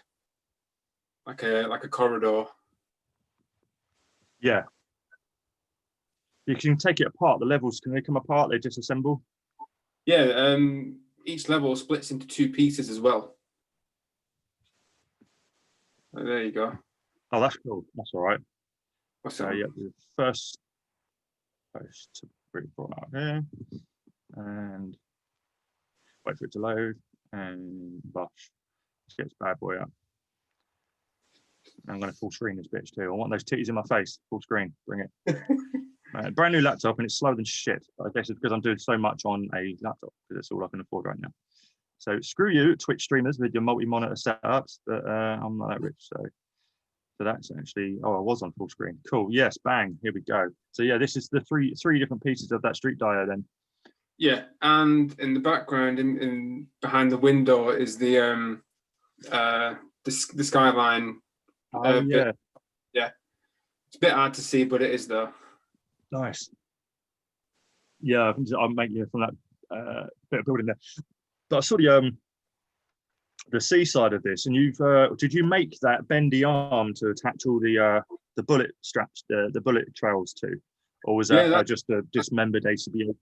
like a corridor. Yeah. You can take it apart. The levels, can they come apart? They disassemble. Yeah. Each level splits into 2 pieces as well. Oh, there you go. Oh, that's cool. That's all right. So yeah, the first post to bring it out here, and wait for it to load, and bosh, let's get this bad boy up. I'm going to full screen this bitch too. I want those titties in my face. Full screen, bring it. Brand new laptop, and it's slow than shit. I guess it's because I'm doing so much on a laptop, because it's all I can afford right now. So screw you, Twitch streamers with your multi-monitor setups, but I'm not that rich, so that's actually, I was on full screen. Cool. Yes, bang. Here we go. So yeah, this is the three different pieces of that street dial then. Yeah, and in the background, in behind the window, is the skyline. Oh Bit. yeah, Yeah, it's a bit hard to see, but it is there. nice. Yeah, I'll make you from that bit of building there. But I saw the seaside of this, and you've did you make that bendy arm to attach all the bullet straps, the bullet trails to, or was that, Yeah, just a dismembered ACBA?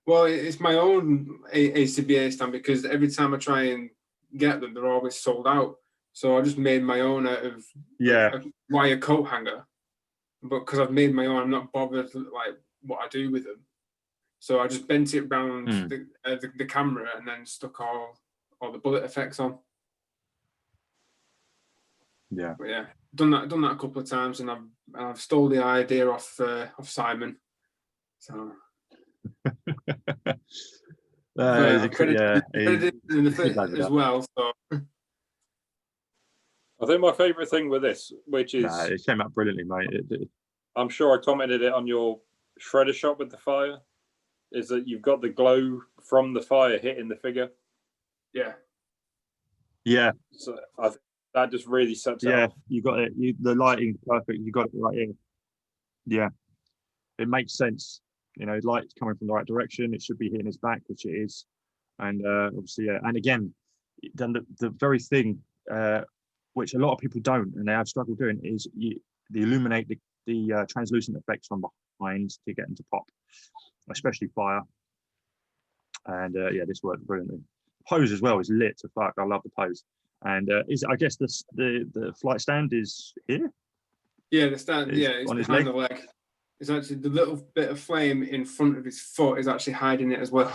well, it's my own ACBA stand because every time I try and get them, they're always sold out. So I just made my own out of Yeah, a wire coat hanger. But because I've made my own, I'm not bothered like what I do with them. So I just bent it round the camera and then stuck all the bullet effects on. yeah. But yeah, done that a couple of times, and I've stole the idea off Simon. So credited in the fit as well. So I think my favourite thing with this, which is it came out brilliantly, mate. I'm sure I commented it on your shredder shot with the fire, is that you've got the glow from the fire hitting the figure. Yeah. Yeah. So I think that just really sets it off. You got it. The lighting's perfect. You got it right here. Yeah, it makes sense. You know, light's coming from the right direction. It should be hitting his back, which it is. And obviously, yeah. And again, then the very thing which a lot of people don't, and they have struggled doing, is they illuminate the translucent effects from behind to get them to pop, especially fire. And yeah, this worked brilliantly. Pose as well is lit to fuck. I love the pose. And I guess the flight stand is here. Yeah, the stand. It's on his behind leg. the leg. It's actually the little bit of flame in front of his foot is actually hiding it as well.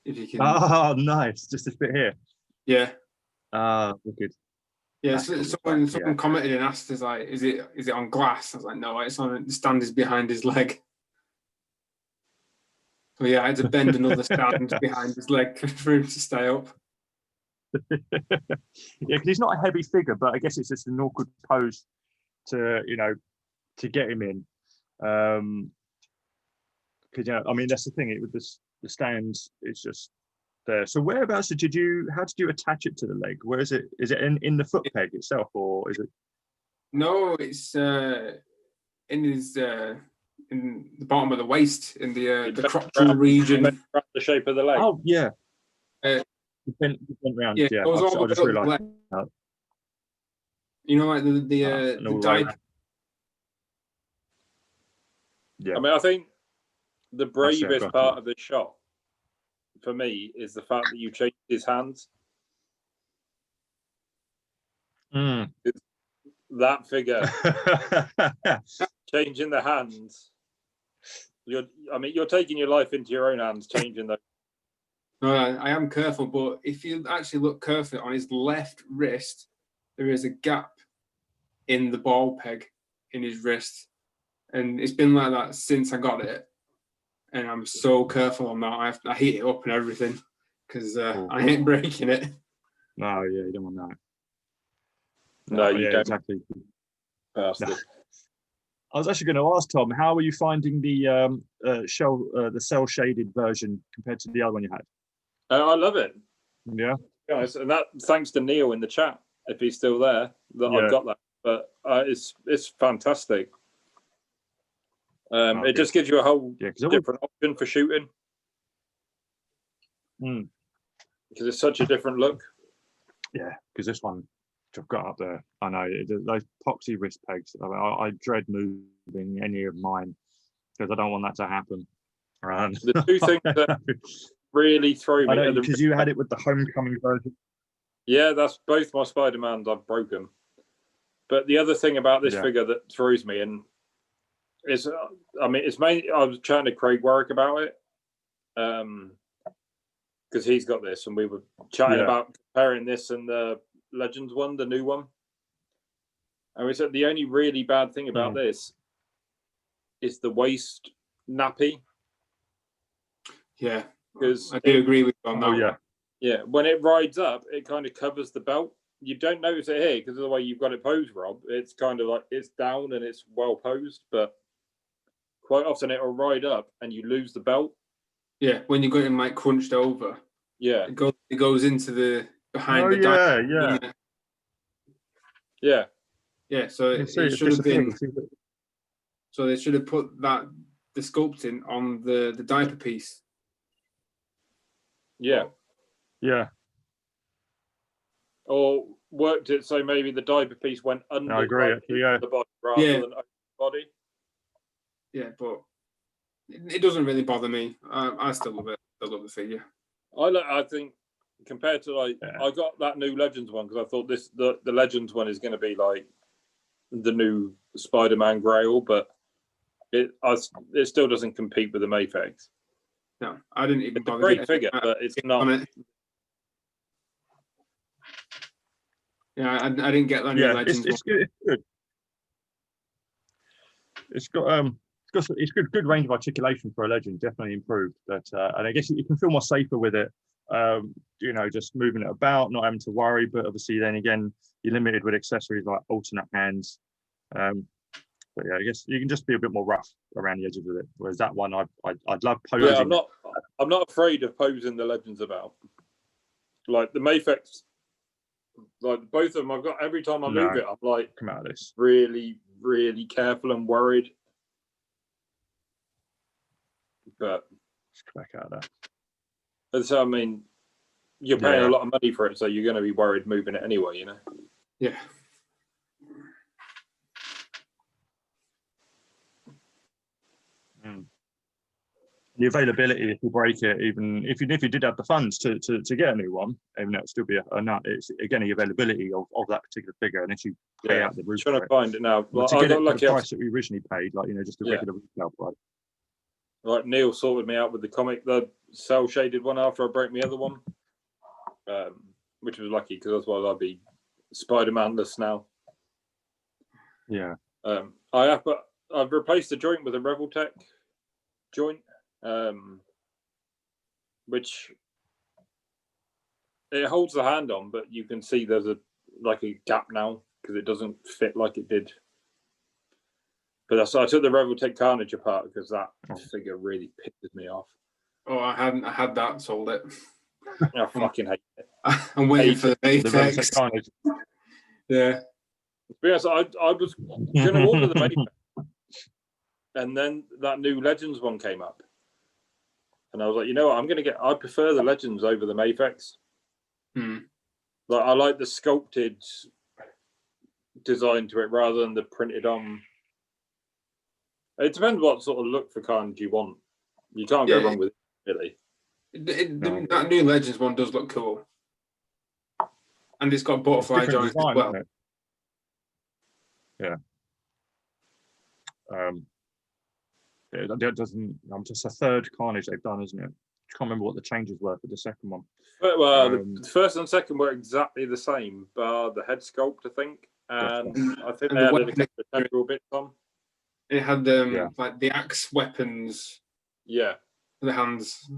If you can. Oh, nice! Just this bit here. Yeah. Wicked. Yeah. So someone commented and asked us like, "Is it on glass?" I was like, "No, it's on. The stand is behind his leg." So yeah, I had to bend another stand behind his leg for him to stay up. Yeah, because he's not a heavy figure, but I guess it's just an awkward pose to get him in. Because I mean that's the thing. With the stands, it's just there. So whereabouts how did you attach it to the leg? Where is it? Is it in the foot peg itself, or is it? No, it's in his in the bottom of the waist, in the crotch region. The shape of the leg. Oh yeah. Bent round. Yeah, I just realised. You know, like the dyke. Yeah. I mean, I think the bravest part of the shot for me is the fact that you changed his hands. That figure changing the hands. You're taking your life into your own hands, changing those. No, I am careful, but if you actually look carefully on his left wrist, there is a gap in the ball peg in his wrist, and it's been like that since I got it. And I'm so careful on that. I heat it up and everything because I ain't breaking it. No, yeah, you don't want that. No, you don't. Exactly. No. I was actually going to ask Tom, how are you finding the cell shaded version compared to the other one you had? I love it. Yeah, guys, and that thanks to Neil in the chat, if he's still there, I've got that. But it's fantastic. It just gives you a whole different option for shooting. Because it's such a different look. Yeah, because this one I've got up there, I know those epoxy wrist pegs. I dread moving any of mine because I don't want that to happen. Right. The two things that really throw me because you had it with the homecoming version. Yeah, that's both my Spider-Mans I've broken. But the other thing about this figure that throws me in is, it's mainly I was chatting to Craig Warwick about it, because he's got this, and we were chatting about comparing this and the Legends one, the new one, and we said the only really bad thing about this is the waist nappy. Yeah, because I do agree with you on that. Yeah, when it rides up, it kind of covers the belt. You don't notice it here because of the way you've got it posed, Rob. It's kind of like it's down and it's well posed, but quite often it'll ride up and you lose the belt. Yeah, when you got him like crunched over, Yeah, it goes into the behind Oh the diamond, yeah. doesn't it? yeah, Yeah, so You can see it it should have been. disappears. So they should have put the sculpting on the diaper piece. yeah. Yeah, Or worked it so maybe the diaper piece went under I agree. Actually, yeah. the body rather Yeah. than over the body. Yeah, but it doesn't really bother me. I still love it. I love the figure. I think compared to like Yeah. I got that new Legends one because I thought the Legends one is going to be like the new Spider-Man Grail, but it still doesn't compete with the Mafex. No, I didn't even It's a bother. great getting figure, it. but it's On not. it. Yeah, I didn't get that new Yeah, Legends it's good. It's good. It's good range of articulation for a Legend, definitely improved. But and I guess you can feel more safer with it. Just moving it about, not having to worry. But obviously, then again, you're limited with accessories like alternate hands. But yeah, I guess you can just be a bit more rough around the edges with it. Whereas that one, I'd love posing. Yeah, I'm not afraid of posing the Legends about. Like the Mafex, like both of them, I've got every time I move it, I'm like come out of this. really, really careful and worried. But Let's come back out of that. and so I mean, you're paying a lot of money for it, so you're going to be worried moving it anyway, you know. Yeah. The availability, if you break it, even if you did have the funds to get a new one, even though it'd still be a nut, it's again the availability of that particular figure, unless you pay out the roof. Trying to find it now. Well, Like, to I get got it lucky. for the price that we originally paid, like just the regular retail price. Like Neil sorted me out with the cell shaded one after I broke my other one, which was lucky because otherwise I'd be Spider-Man-less now. Yeah. I've replaced the joint with a Reveltech joint, which it holds the hand on, but you can see there's a gap now because it doesn't fit like it did. But I took the Reveltech Carnage apart because that figure really pisses me off. Oh, I had that, sold it. I fucking hate it. I'm waiting for the Reveltech Mafex. Carnage. Yeah. To be honest, I was going to order the Mafex, and then that new Legends one came up, and I was like, you know what, I prefer the Legends over the Mafex. Like I like the sculpted design to it rather than the printed on. It depends what sort of look for Carnage you want. You can't go wrong with it, really. That new Legends one does look cool, and it's got butterfly joints as well. Yeah. That doesn't. Just a third Carnage they've done, isn't it? I can't remember what the changes were for the second one. Well, the first and second were exactly the same, bar the head sculpt, I think, and I think they added a couple of temporal bits on. It had like the axe weapons. Yeah. For the hands.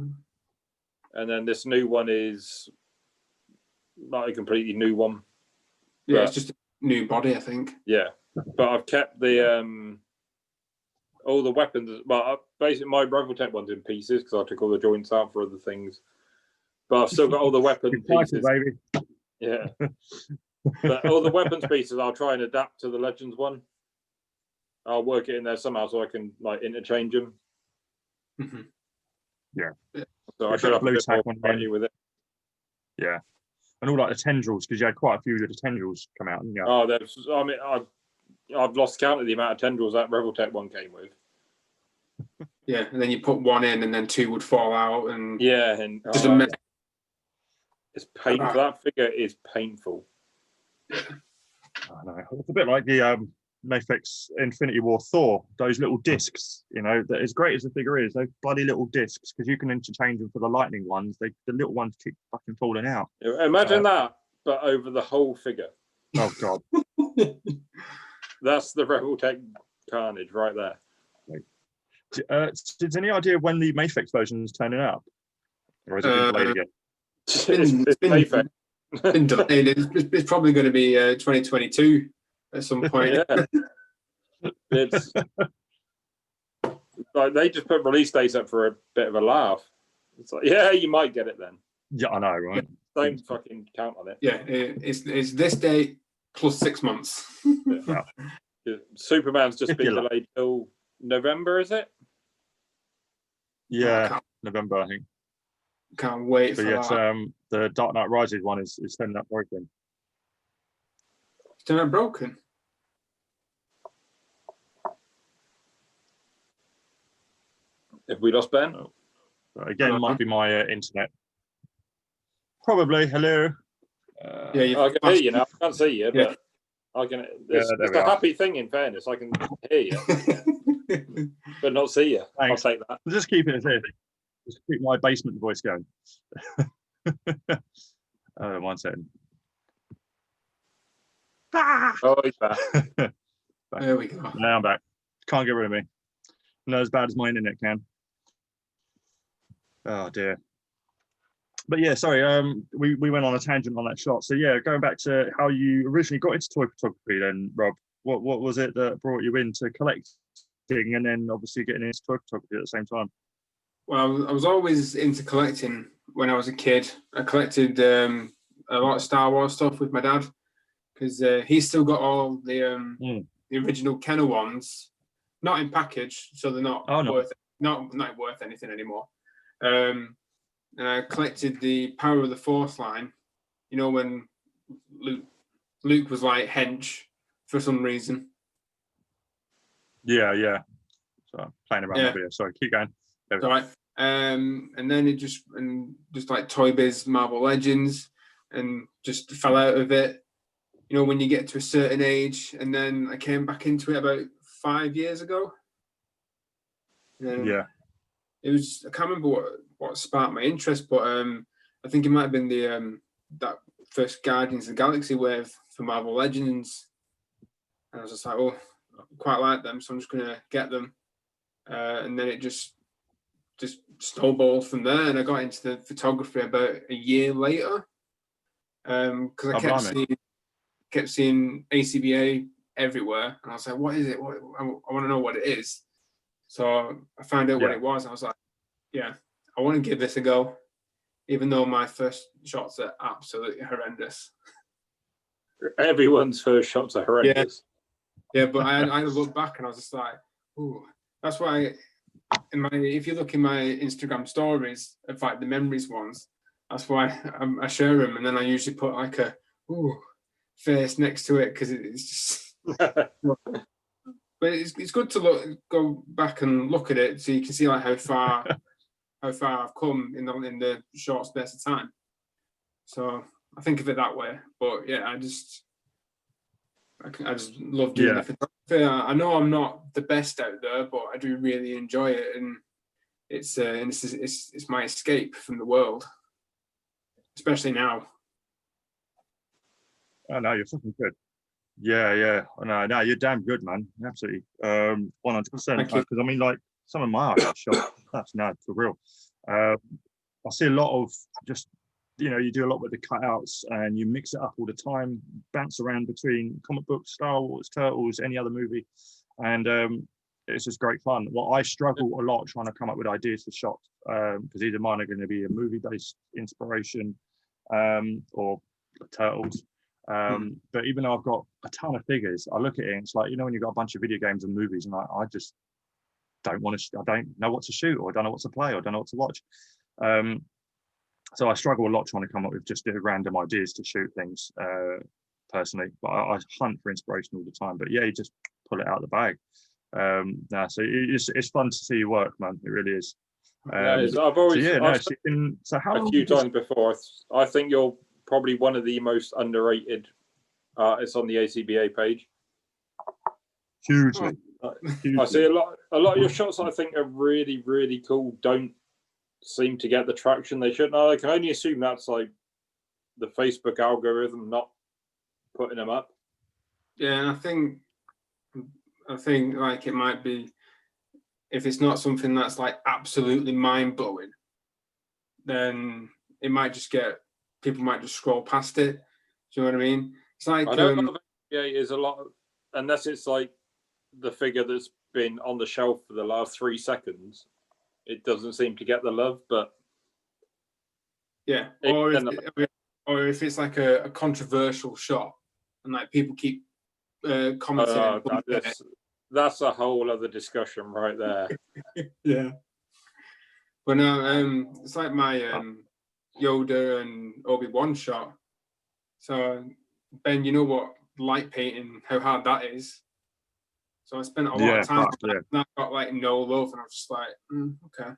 And then this new one is not a completely new one. Yeah, it's just a new body, I think. Yeah, but I've kept the all the weapons. Well, basically my Reveltech one's in pieces because I took all the joints out for other things. But I've still got all the weapon pieces. Baby. Yeah, but all the weapons pieces I'll try and adapt to the Legends one. I'll work it in there somehow so I can interchange them. Yeah. So I should have a bit more variety with it. Yeah. And all the tendrils, because you had quite a few of the tendrils come out, didn't you? Oh, I've lost count of the amount of tendrils that Reveltech one came with. Yeah, and then you put one in, and then two would fall out, and it's painful. That figure is painful. I know. It's a bit like the Mafex Infinity War Thor. Those little discs, that as great as the figure is, those bloody little discs, because you can interchange them for the lightning ones. The little ones keep fucking falling out. Imagine that, but over the whole figure. Oh God. That's the Reveltech Carnage right there. Is any idea when the Mafex version is turning up, or is it been delayed again? It's been delayed. It's probably going to be 2022 at some point. Yeah. like they just put release dates up for a bit of a laugh. It's like, yeah, you might get it then. Yeah, I know, right? Don't fucking count on it. Yeah, it's this date plus 6 months. Yeah. Superman's just If been you like. delayed till November, is it? Yeah, can't, November, I think. can't wait But for yes, that. the Dark Knight Rises one is sending up broken. Still not broken. Have we lost Ben? Oh. Again, might be my internet. Probably. Hello. Yeah, I can hear you now. I can't see you, Yeah. but I can. there It's we a are. happy thing, in fairness. I can hear you, but not see you. Thanks. I'll take that. Just keep it as if. Just keep my basement voice going. 1 second. Oh, he's back. There we go. Now I'm back. Can't get rid of me. Not as bad as my internet can. Oh dear. But yeah, sorry. We went on a tangent on that shot. So yeah, going back to how you originally got into toy photography, then Rob, what was it that brought you into collecting, and then obviously getting into toy photography at the same time? Well, I was always into collecting when I was a kid. I collected a lot of Star Wars stuff with my dad because he's still got all the original Kenner ones, not in package, so they're not not worth anything anymore. And I collected the Power of the Force line. You know, when Luke was like hench for some reason. Yeah. So playing around with it. Sorry, keep going. All right. And then it just like Toy Biz Marvel Legends, and just fell out of it. You know, when you get to a certain age, and then I came back into it about 5 years ago. Yeah. It was, I can't remember what sparked my interest, but I think it might have been the that first Guardians of the Galaxy wave for Marvel Legends, and I was just like, oh, I quite like them, so I'm just gonna get them, and then it just snowballed from there, and I got into the photography about a year later, because I kept seeing ACBA everywhere, and I was like, what is it? I want to know what it is. So I found out what it was, and I was like, yeah, I want to give this a go, even though my first shots are absolutely horrendous. Everyone's first shots are horrendous. Yeah, but I look back and I was just like, ooh, that's why if you look in my Instagram stories of like the memories ones, that's why I share them, and then I usually put like a face next to it because it's just. But it's good to go back and look at it so you can see like how far I've come in the short space of time. So I think of it that way. But yeah, I just love doing the photography. I know I'm not the best out there, but I do really enjoy it, and it's my escape from the world, especially now. Oh no, you're fucking good. Yeah. No, you're damn good, man. Absolutely. 100%. Because I mean, like some of my shots, that's no for real. I see a lot of just, you do a lot with the cutouts and you mix it up all the time, bounce around between comic books, Star Wars, Turtles, any other movie, and it's just great fun. Well, I struggle a lot trying to come up with ideas for shots because either mine are going to be a movie-based inspiration or Turtles. But even though I've got a ton of figures, I look at it and it's like, when you've got a bunch of video games and movies, and I just don't want to, I don't know what to shoot, or I don't know what to play, or I don't know what to watch. So I struggle a lot trying to come up with just random ideas to shoot things personally. But I hunt for inspiration all the time. But yeah, you just pull it out of the bag. So it's fun to see you work, man. It really is. I've always so how long a few times before. I think you're probably one of the most underrated artists on the ACBA page. Hugely. I see a lot of your shots I think are really, really cool. Don't seem to get the traction they should. I can only assume that's like the Facebook algorithm not putting them up. Yeah, and I think like it might be, if it's not something that's like absolutely mind blowing, then it might just people might just scroll past it. Do you know what I mean? It's like I know ACBA is a lot, unless it's like the figure that's been on the shelf for the last 3 seconds, it doesn't seem to get the love. But yeah, or if it's like a controversial shot and like people keep commenting. That's a whole other discussion right there. Yeah. But no, it's like my Yoda and Obi-Wan shot. So Ben, you know what light painting, how hard that is. So I spent a lot of time on that, and I got like no love, and I was just like, okay.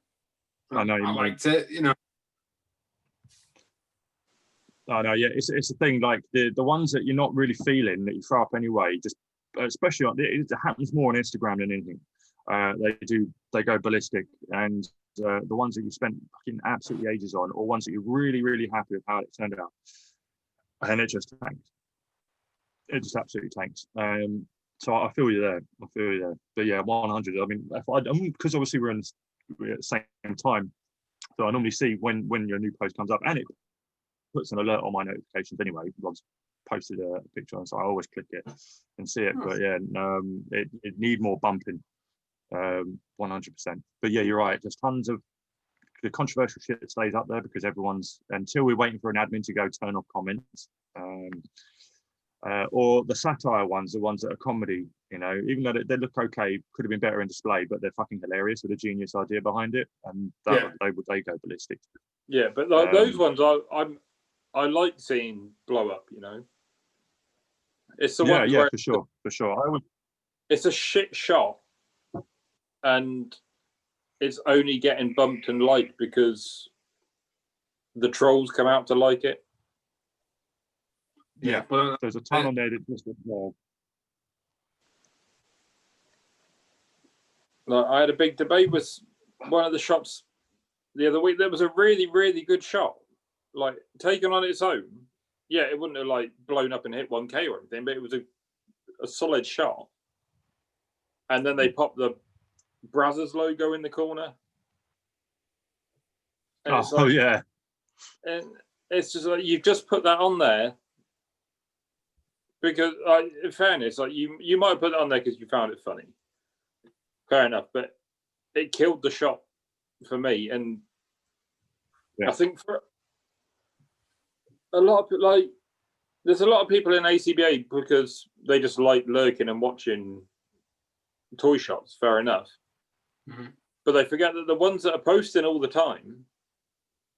I know I liked it, you know. I know, yeah, it's a thing, like the ones that you're not really feeling that you throw up anyway, just especially on it happens more on Instagram than anything. They go ballistic, and the ones that you spent fucking absolutely ages on, or ones that you're really, really happy with how it turned out, and it just tanked. It just absolutely tanks. So I feel you there. But yeah, 100. I mean, because obviously we're at the same time, so I normally see when your new post comes up, and it puts an alert on my notifications anyway. Once posted a picture, so I always click it and see it. But yeah, it need more bumping, 100%. But yeah, you're right. There's tons of the controversial shit that stays up there because everyone's, until we're waiting for an admin to go turn off comments. Or the satire ones, the ones that are comedy, you know, even though they look okay, could have been better in display, but they're fucking hilarious with a genius idea behind it, and they go ballistic. Yeah, but like those ones, I like seeing blow up. You know, it's the ones where for sure. It's a shit shot, and it's only getting bumped and liked because the trolls come out to like it. Yeah, but there's a ton on there that just like, I had a big debate with one of the shots the other week. There was a really, really good shot, like taken on its own. Yeah, it wouldn't have like blown up and hit 1K or anything, but it was a solid shot. And then they popped the Brazzers logo in the corner. And yeah. And it's just like you've just put that on there. Because, in fairness, like you might have put it on there because you found it funny. Fair enough, but it killed the shot for me, and I think for a lot of there's a lot of people in ACBA because they just like lurking and watching toy shots. Fair enough, but they forget that the ones that are posting all the time,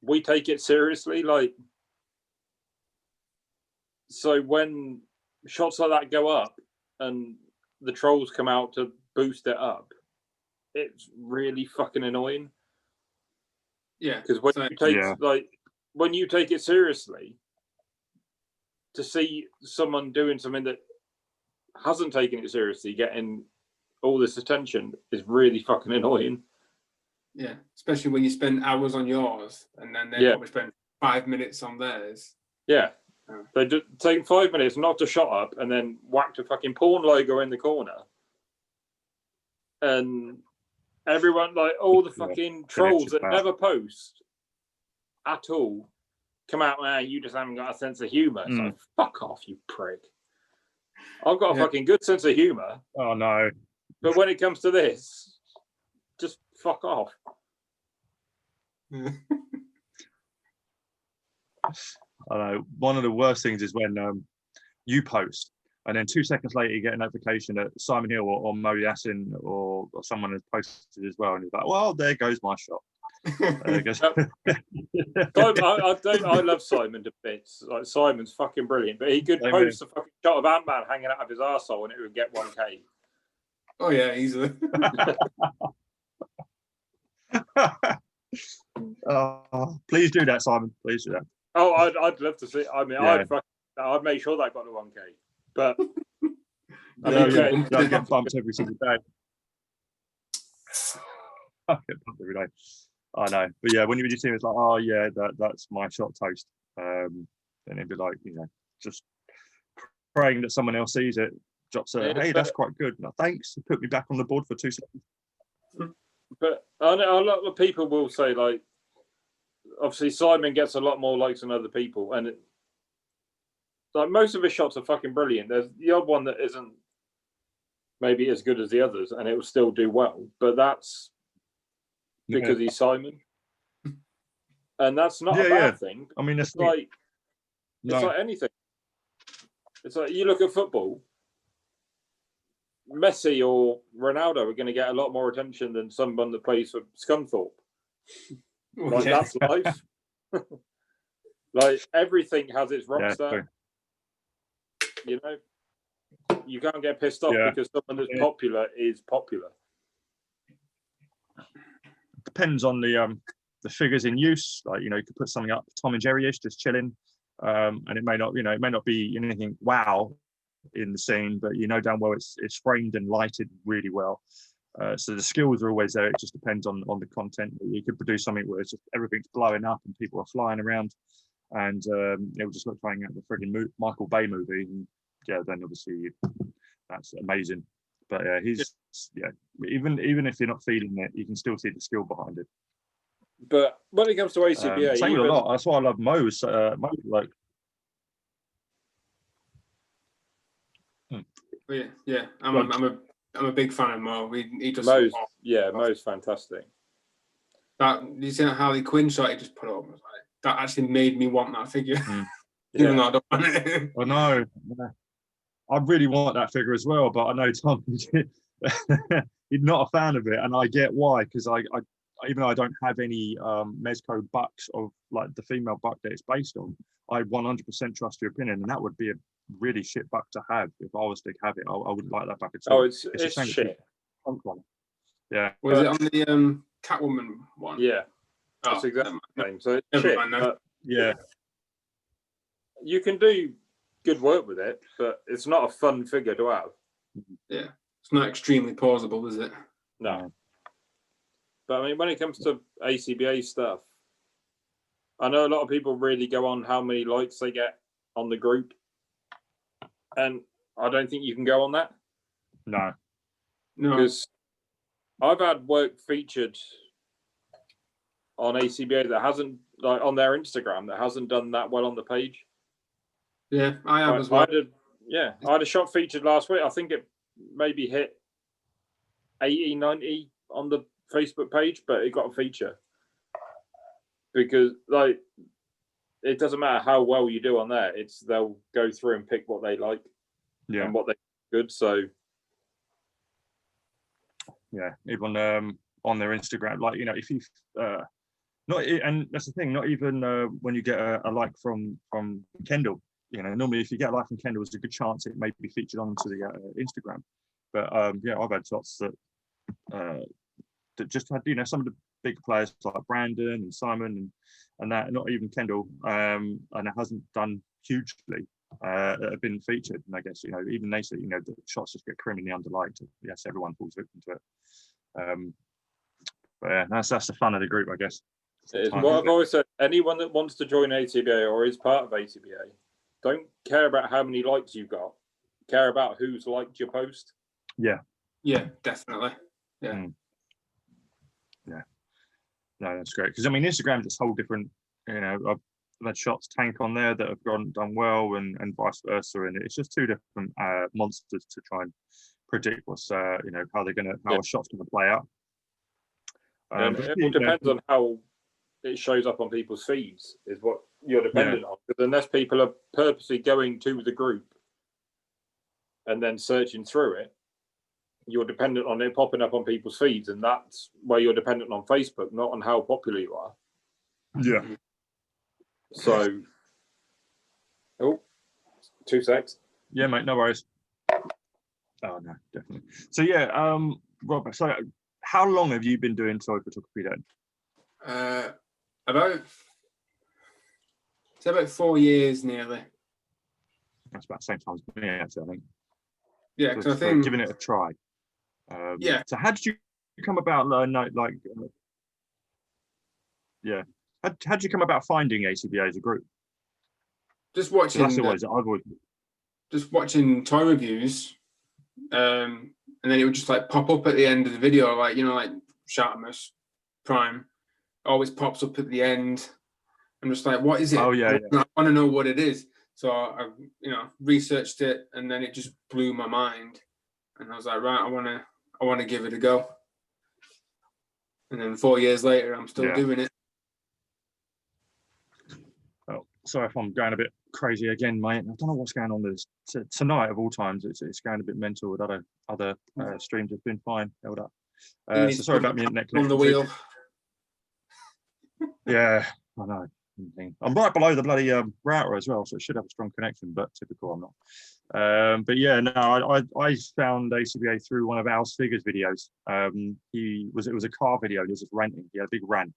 we take it seriously. Like, so when shots like that go up and the trolls come out to boost it up, it's really fucking annoying. Yeah, because when you take it seriously, to see someone doing something that hasn't taken it seriously getting all this attention is really fucking annoying. Yeah, especially when you spend hours on yours and then they probably spend 5 minutes on theirs. Yeah. They just take 5 minutes, knocked a shot up, and then whacked a fucking porn logo in the corner. And everyone, like all the fucking trolls that never post at all, come out, man, you just haven't got a sense of humour. It's like, fuck off, you prick. I've got a fucking good sense of humour. Oh, no. But when it comes to this, just fuck off. I know. One of the worst things is when you post and then 2 seconds later you get a notification that Simon Hill or Mo Yassin or someone has posted as well, and it's like, well, there goes my shot. I love Simon to bits. Like, Simon's fucking brilliant, but he could post a fucking shot of Ant-Man hanging out of his arsehole and it would get 1K. Oh yeah, easily. Please do that, Simon. Please do that. Oh, I'd love to see. I mean, I'd make sure that got to 1K. But I get bumped every single day. I get bumped every day. I know, but yeah, when you see it, it's like, oh yeah, that's my shot toast. Then it'd be like, you know, just praying that someone else sees it, drops a, hey, that's quite good. No, thanks, put me back on the board for 2 seconds. But I know a lot of people will say, like, obviously Simon gets a lot more likes than other people, and like most of his shots are fucking brilliant. There's the odd one that isn't maybe as good as the others, and it will still do well. But that's because he's Simon, and that's not a bad thing. I mean, it's like anything. It's like you look at football. Messi or Ronaldo are going to get a lot more attention than someone that plays for Scunthorpe. Like that's life. Like everything has its rock star. You know, you can't get pissed off because someone that's popular is popular. Depends on the figures in use. Like, you know, you could put something up Tom and Jerry-ish, just chilling, and it may not, you know, it may not be anything wow in the scene, but you know damn well it's framed and lighted really well. So the skills are always there. It just depends on the content. You could produce something where it's just everything's blowing up and people are flying around, and it will just look playing out the frigging Michael Bay movie. And then obviously that's amazing. But he's even if you're not feeling it, you can still see the skill behind it. But when it comes to ACBA, same with a lot. That's why I love Mo's. Like. I'm a big fan of Mo. He just Mo's fantastic. That you see that Harley Quinn shot he just put up, like, that actually made me want that figure. Even though I don't want it. I know. I really want that figure as well, but I know Tom he's not a fan of it, and I get why, because I even though I don't have any Mezco bucks of like the female buck that it's based on, I 100% trust your opinion, and that would be a really shit buck to have. If I was to have it, I wouldn't like that buck at all. Oh, it's shit. Yeah. Was it on the Catwoman one? Yeah. That's exactly the same. So it's shit. Yeah. You can do good work with it, but it's not a fun figure to have. Yeah. It's not extremely plausible, is it? No. But I mean, when it comes to ACBA stuff, I know a lot of people really go on how many likes they get on the group. And I don't think you can go on that. No. Because I've had work featured on ACBA that hasn't, like on their Instagram, that hasn't done that well on the page. Yeah, I have as well. I had a shot featured last week. I think it maybe hit 80, 90 on the Facebook page, but it got a feature. Because, like, it doesn't matter how well you do on there. They'll go through and pick what they like and what they good. So, yeah, even on their Instagram, like, you know, if you and that's the thing. Not even when you get a like from Kendall. You know, normally if you get a like from Kendall, there's a good chance it may be featured onto the Instagram. But I've had shots that just had, you know, some of the big players like Brandon and Simon and that, not even Kendall, and it hasn't done hugely. Have been featured, and I guess, you know, even they say, you know, the shots just get criminally underliked. Yes, everyone falls victim to it. But yeah, that's the fun of the group, I guess. What I've always said: anyone that wants to join ACBA or is part of ACBA, don't care about how many likes you've got. Care about who's liked your post. Yeah, definitely. Yeah. Yeah. No, that's great. Because I mean, Instagram's this whole different. You know, I've had shots tank on there that have done well, and vice versa, and it's just two different monsters to try and predict what's how a shot's gonna play out. It all depends on how it shows up on people's feeds, is what you're dependent on. Because unless people are purposely going to the group and then searching through it, you're dependent on it popping up on people's feeds, and that's where you're dependent on Facebook, not on how popular you are. Yeah. So, 2 secs. Yeah, mate, no worries. Oh no, definitely. So yeah, Robert. So, how long have you been doing toy photography then? About 4 years nearly. That's about the same time as me, actually, I think. Yeah, because I think giving it a try. Yeah. So how did you come about how'd you come about finding ACBA as a group? Just watching. I've always just watching toy reviews, and then it would just like pop up at the end of the video, like, you know, like Shartmus Prime always pops up at the end. I'm just like, what is it? Oh yeah. I want to know what it is. So I researched it, and then it just blew my mind. and I was like, right, I wanna give it a go. And then 4 years later, I'm still doing it. Oh, sorry if I'm going a bit crazy again, mate. I don't know what's going on with this. Tonight, of all times, it's going a bit mental with other streams have been fine, held up. So sorry about me internet connection. On the wheel. Yeah, I know. I'm right below the bloody router as well, so it should have a strong connection, but typical I'm not. But yeah, no, I found ACBA through one of Al's Figures videos. It was a car video. He was just ranting. He had a big rant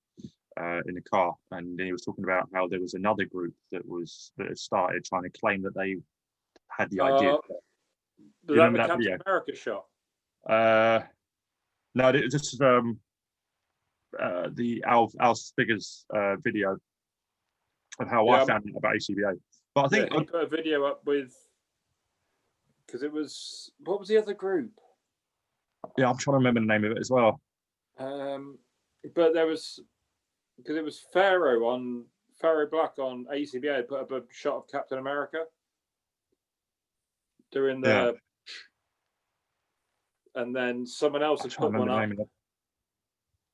in the car, and then he was talking about how there was another group that had started trying to claim that they had the idea. Do you remember that Captain America shot? No, this is the Al's Figures video of how I found out about ACBA. But I think he put a video up with, because it was, what was the other group? Yeah, I'm trying to remember the name of it as well. But there was, because it was Pharaoh Black on ACBA put up a shot of Captain America doing the, and then someone else had put one up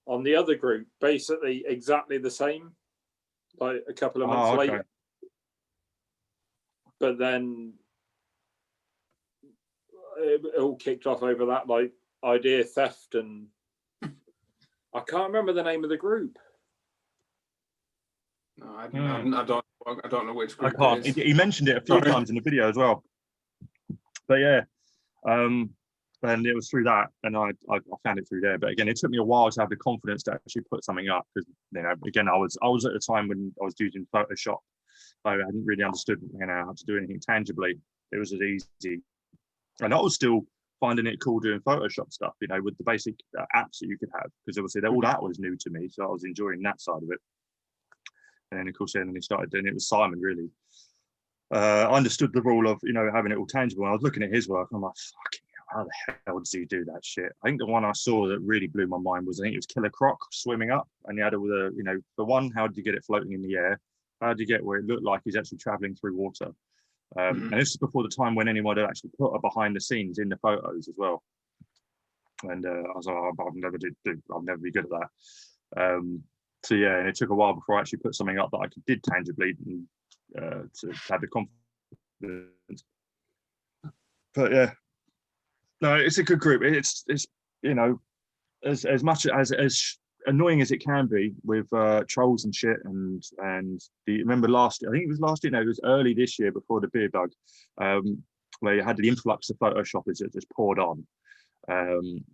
on the other group, basically exactly the same, like a couple of months later. But then it all kicked off over that like idea theft, and I can't remember the name of the group. No, I don't know which group. I can't. He mentioned it a few times in the video as well. But yeah, and it was through that, and I found it through there. But again, it took me a while to have the confidence to actually put something up, because again, I was at the time when I was using Photoshop. I hadn't really understood how to do anything tangibly. It was as easy, and I was still finding it cool doing Photoshop stuff, with the basic apps that you could have, because obviously all that was new to me, so I was enjoying that side of it. And then of course, then he started doing it with Simon. Really, I understood the rule of having it all tangible. And I was looking at his work, and I'm like, fucking hell, how the hell does he do that shit? I think the one I saw that really blew my mind was, I think it was Killer Croc swimming up, and he had all the the one, how did you get it floating in the air? How did you get where it looked like he's actually traveling through water? And this is before the time when anyone had actually put a behind the scenes in the photos as well. And I was like, I'll never be good at that. So yeah, and it took a while before I actually put something up that I did tangibly to have the confidence. But yeah, no, it's a good group. It's as much as annoying as it can be with trolls and shit, and remember last year, I think it was last year, no, it was early this year before the beer bug, where you had the influx of Photoshoppers that just poured on.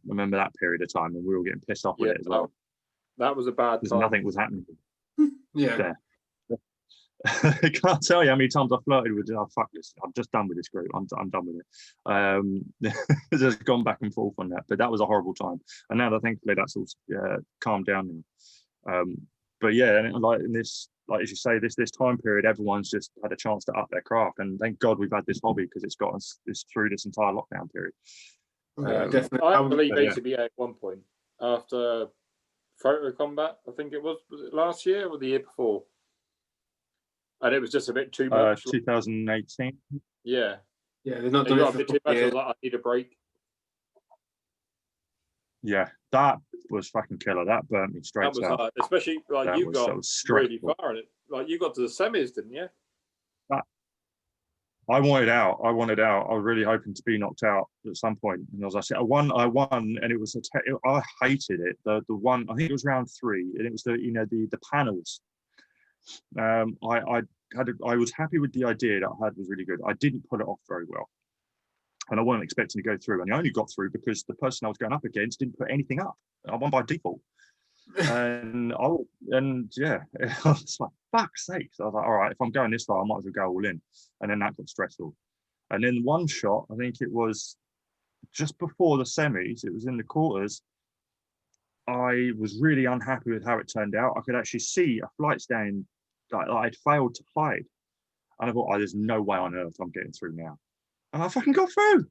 Remember that period of time, and we were all getting pissed off with it as well. That was a bad time. Nothing was happening. Yeah. I can't tell you how many times I flirted with it. Oh, fuck this. I'm just done with this group. I'm done with it. Just gone back and forth on that. But that was a horrible time. And now that thankfully that's all calmed down now. But yeah, and like in this, like as you say, this time period, everyone's just had a chance to up their craft. And thank God we've had this hobby, because it's got us through this entire lockdown period. Definitely. I believe ACBA at one point after Photo Combat, I think was it last year or the year before? And it was just a bit too much. 2018. Yeah. Yeah, they're not doing doing it. A bit too much. I was like, I need a break. Yeah, that was fucking killer. That burnt me straight out. That was hard, especially like that you got really far in it. Like you got to the semis, didn't you? I wanted out. I was really hoping to be knocked out at some point. And as I said, I won, and it was I hated it. The one, I think it was round 3, and it was the panels. I was happy with the idea that I had, was really good. I didn't put it off very well, and I wasn't expecting to go through. And I only got through because the person I was going up against didn't put anything up. I won by default. and yeah, I was like, fuck's sake. So I was like, all right, if I'm going this far, I might as well go all in. And then that got stressful. And then one shot, I think it was just before the semis, it was in the quarters, I was really unhappy with how it turned out. I could actually see a flight stand that I'd failed to hide. And I thought, there's no way on earth I'm getting through now. And I fucking got through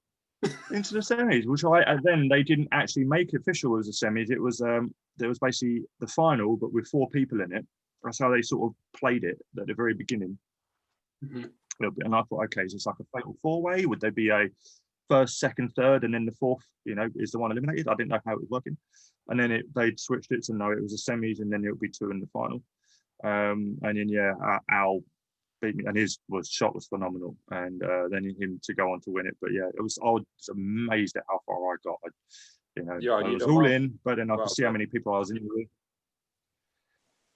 into the semis, which then they didn't actually make official as a semis. It was there was basically the final, but with 4 people in it. That's how they sort of played it at the very beginning. And I thought, okay, is this like a fatal 4-way? Would there be a first, second, third, and then the fourth, is the one eliminated. I didn't know how it was working, and then they'd switched it to no, it was the semis, and then it would be 2 in the final. And then Al beat me, and his shot was phenomenal, and then him to go on to win it. But yeah, I was amazed at how far I got. I was all in, but then I could see how many people I was in with.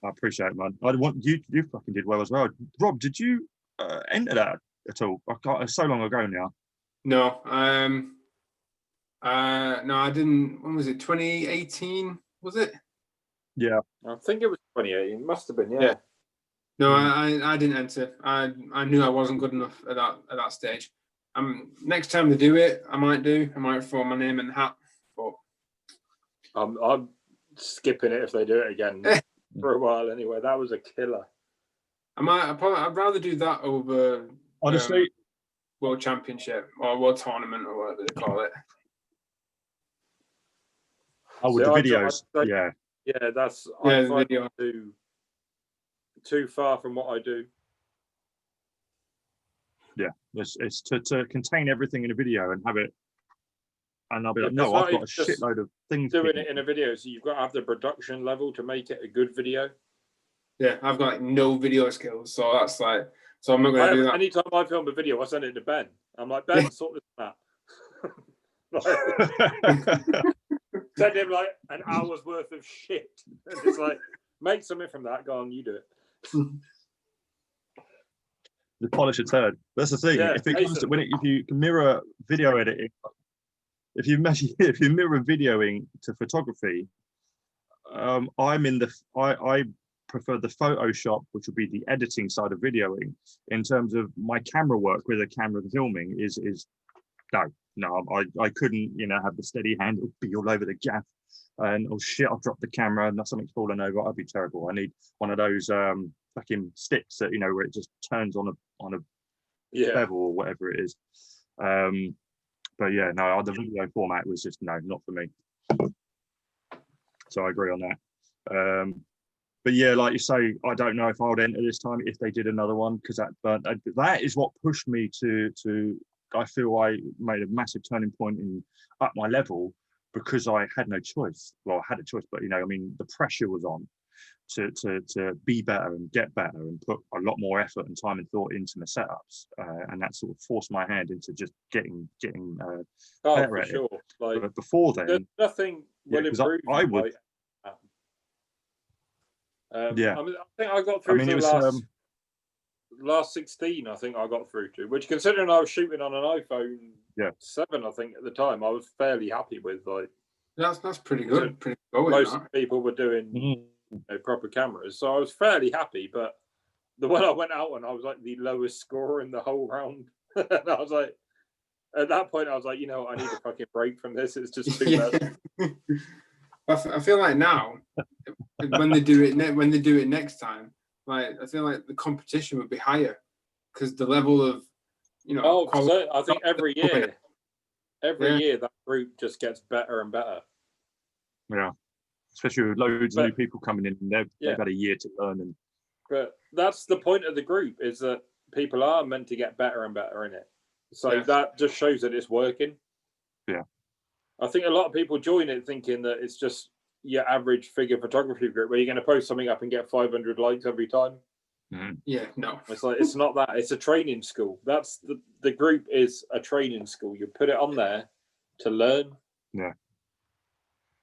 I appreciate it, man. I want you fucking did well as well. Rob, did you enter that at all? It's so long ago now. No, no, I didn't. When was it? 2018? Was it? Yeah, I think it was 2018. Must have been, yeah. No, I didn't enter. I knew I wasn't good enough at that stage. Next time they do it, I might throw my name in the hat. But I'm skipping it if they do it again for a while. Anyway, that was a killer. I'd rather do that over honestly, World Championship or World Tournament or whatever they call it. Oh, with the videos, yeah. Yeah, that's the I video. Too far from what I do. Yeah, it's to contain everything in a video and have it, and I'll be like, It's no, not I've got a just shitload of things. Doing it in a video, so you've got to have the production level to make it a good video. Yeah, I've got no video skills, so that's like, so I'm not going to do that. Anytime I film a video, I send it to Ben. I'm like, Ben, sort this out. Send him like an hour's worth of shit. And it's like, make something from that. Go on, you do it. The polish a turd. That's the thing. Yeah, if it comes to if you can mirror video editing, if you mirror videoing to photography, I prefer the Photoshop, which would be the editing side of videoing. In terms of my camera work with a camera filming is no, I couldn't, have the steady hand, be all over the gaff, and oh shit, I've dropped the camera and something's fallen over. I'd be terrible. I need one of those fucking sticks that where it just turns on a bevel or whatever it is. But yeah, no, the video format was just not for me. So I agree on that. But yeah, like you say, I don't know if I would enter this time if they did another one, because that is what pushed me to. I feel I made a massive turning point in up my level, because I had no choice. Well, I had a choice, but the pressure was on to be better and get better and put a lot more effort and time and thought into my setups, and that sort of forced my hand into just getting better for at sure. it. Like, but before then, nothing will improve. I would. I think I got through to the last 16. I think I got through to, which, considering I was shooting on an iPhone 7, I think at the time, I was fairly happy with. Like, that's pretty good. Pretty good. Most people were doing proper cameras, so I was fairly happy. But the one I went out on, I was like the lowest scorer in the whole round. And I was like, at that point, I was like, I need a fucking break from this. It's just too much. I feel like now, when they do it next time, like, I feel like the competition would be higher, because the level of I think every year that group just gets better and better. Yeah, especially with loads of new people coming in, and they've had a year to learn. But that's the point of the group, is that people are meant to get better and better in it. So that just shows that it's working. Yeah. I think a lot of people join it thinking that it's just your average figure photography group where you're going to post something up and get 500 likes every time. Mm-hmm. Yeah, no. It's like, it's not that. It's a training school. That's the group is a training school. You put it on there to learn. Yeah.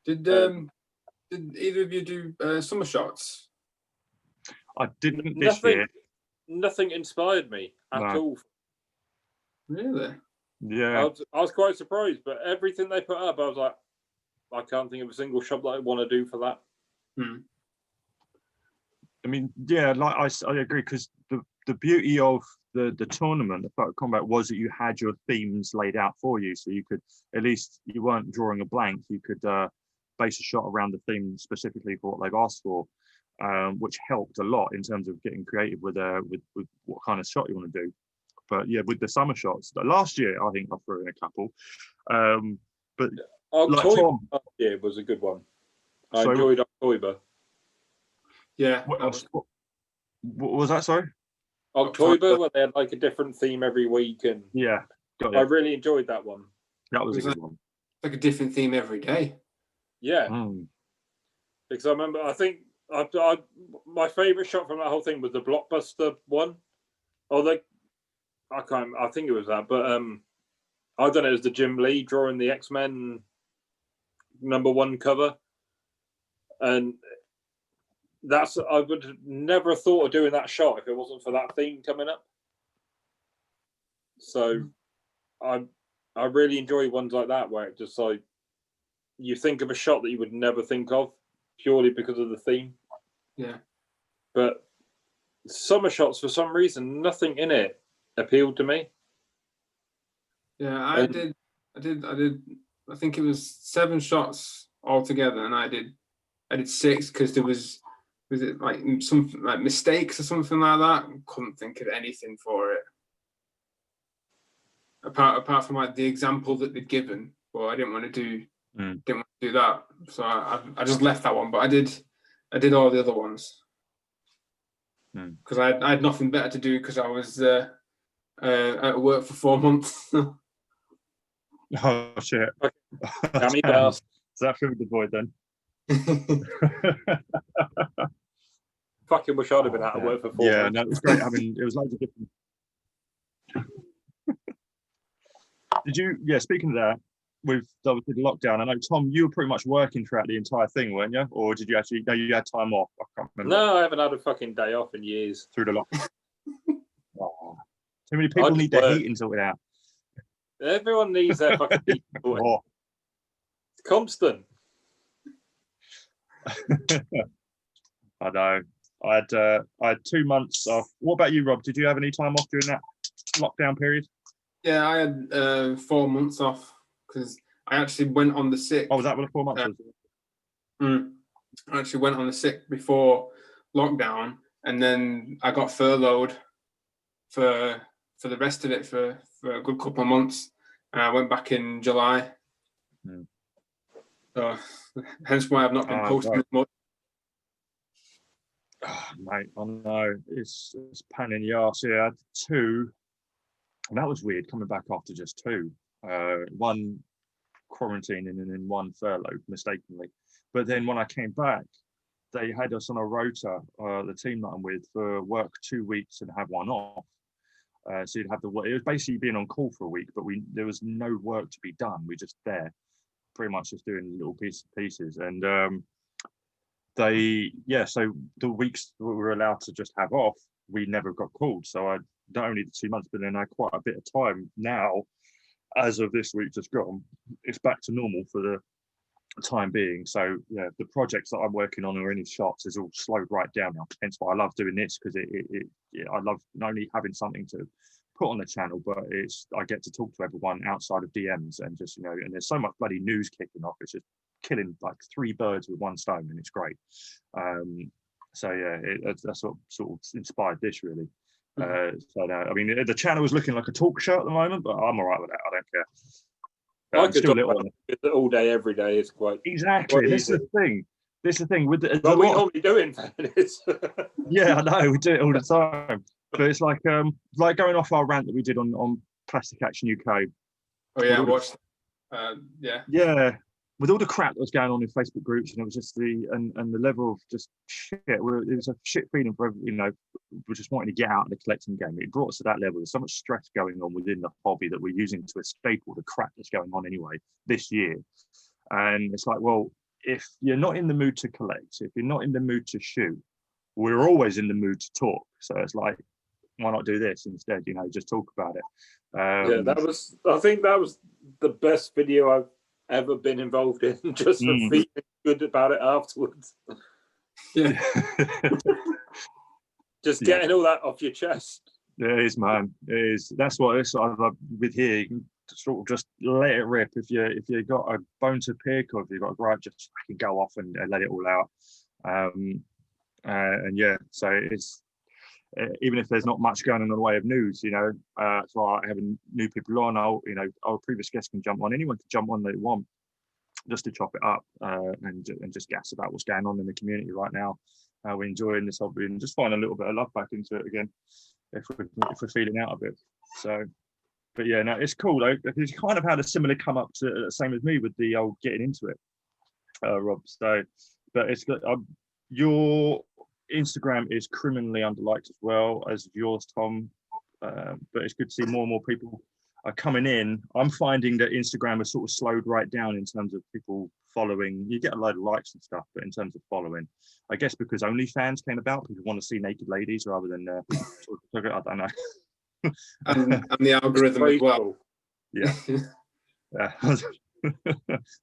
Did either of you do summer shots? I didn't this year. Nothing inspired me at all. Really? Yeah. I was quite surprised, but everything they put up, I was like, I can't think of a single shot that I want to do for that. I mean, yeah, like I agree, because the beauty of the tournament, the Photo Combat, was that you had your themes laid out for you, so you could, at least you weren't drawing a blank. You could base a shot around the theme specifically for what they've asked for, which helped a lot in terms of getting creative with what kind of shot you want to do. But yeah, with the summer shots, last year I think I threw in a couple, but October last year was a good one. I enjoyed October. Yeah. What was that? Sorry. October, where they had like a different theme every week, and yeah, I really enjoyed that one. That was a It good was one. like a different theme every day. Yeah, Mm. because I remember, I think my favourite shot from that whole thing was the blockbuster one. Oh, I think it was that, but I don't know. It was the Jim Lee drawing the X-Men #1 cover, and I would have never thought of doing that shot if it wasn't for that theme coming up. So I really enjoy ones like that where it just like you think of a shot that you would never think of purely because of the theme. Yeah. But summer shots, for some reason, nothing in it appealed to me. Yeah, I did. I think it was 7 shots altogether, and I did 6 because there was it like something like mistakes or something like that. Couldn't think of anything for it. Apart from like the example that they'd given, well, I didn't want to do that, so I just left that one. But I did all the other ones because I had nothing better to do because I was at work for 4 months. Oh shit! Damn. So that filled the void then. Fucking wish I'd have been out of work for 4 Yeah, months. no, it was great having. It was loads of different. Did you? Yeah, speaking of that, with obviously the lockdown, I know Tom, you were pretty much working throughout the entire thing, weren't you? Or did you actually? No, you had time off. I can't remember. No, I haven't had a fucking day off in years. Through the lockdown. Oh, too many people need their heating sorted out. Everyone needs their fucking heat sorted. Oh. It's constant. I know. I had 2 months off. What about you, Rob? Did you have any time off during that lockdown period? Yeah, I had 4 months off because I actually went on the sick. Oh, was that what the 4 months was? I actually went on the sick before lockdown, and then I got furloughed for the rest of it for a good couple of months. And I went back in July. So hence why I've not been posting as much. Oh, mate, I know it's pain in the arse. Yeah, I had 2, and that was weird coming back after just 2. One quarantine and then 1 furlough mistakenly. But then when I came back, they had us on a rota, the team that I'm with, for work 2 weeks and have 1 off. So you'd have it was basically being on call for a week, but there was no work to be done. We just there, pretty much just doing little pieces. And so the weeks that we were allowed to just have off, we never got called. So I not only the 2 months, but then I had quite a bit of time now. As of this week just gone, it's back to normal for the time being. So yeah, the projects that I'm working on or any shots is all slowed right down now. Hence why I love doing this, because I love not only having something to put on the channel, but I get to talk to everyone outside of DMs and just, you know, and there's so much bloody news kicking off. It's just killing like 3 birds with 1 stone, and it's great. So yeah, that's sort of inspired this really. So no, I mean the channel is looking like a talk show at the moment, but I'm all right with that. I don't care. I could talk about it all day, every day. It's quite exactly. This is the thing with the. But we normally do in fairness. Yeah, I know we do it all the time, but it's like going off our rant that we did on Plastic Action UK. Oh yeah, I watched. Yeah. Yeah, with all the crap that was going on in Facebook groups, and it was just the level of just shit. It was a shit feeling for we're just wanting to get out of the collecting game. It brought us to that level. There's so much stress going on within the hobby that we're using to escape all the crap that's going on anyway this year. And it's like, well, if you're not in the mood to collect, if you're not in the mood to shoot, we're always in the mood to talk. So it's like, why not do this instead? Just talk about it. I think that was the best video I've ever been involved in, just for feeling good about it afterwards. Yeah. Just getting all that off your chest. It is, man. It is. That's what it's with here. You can sort of just let it rip. If you got a bone to pick, or if you've got a gripe, just fucking go off and let it all out. And yeah, so it's even if there's not much going on in the way of news, so having new people on, our previous guests can jump on. Anyone can jump on they want, just to chop it up and just gas about what's going on in the community right now. We're enjoying this hobby and just find a little bit of love back into it again if we're feeling out of it. So But yeah, no, it's cool though, because you kind of had a similar come up to the same as me with the old getting into it, Rob. So, but it's good. Your Instagram is criminally underliked as well as yours, Tom. But it's good to see more and more people are coming in. I'm finding that Instagram has sort of slowed right down in terms of people following. You get a load of likes and stuff, but in terms of following, I guess because OnlyFans came about, people want to see naked ladies rather than I don't know. And the algorithm as well. Yeah.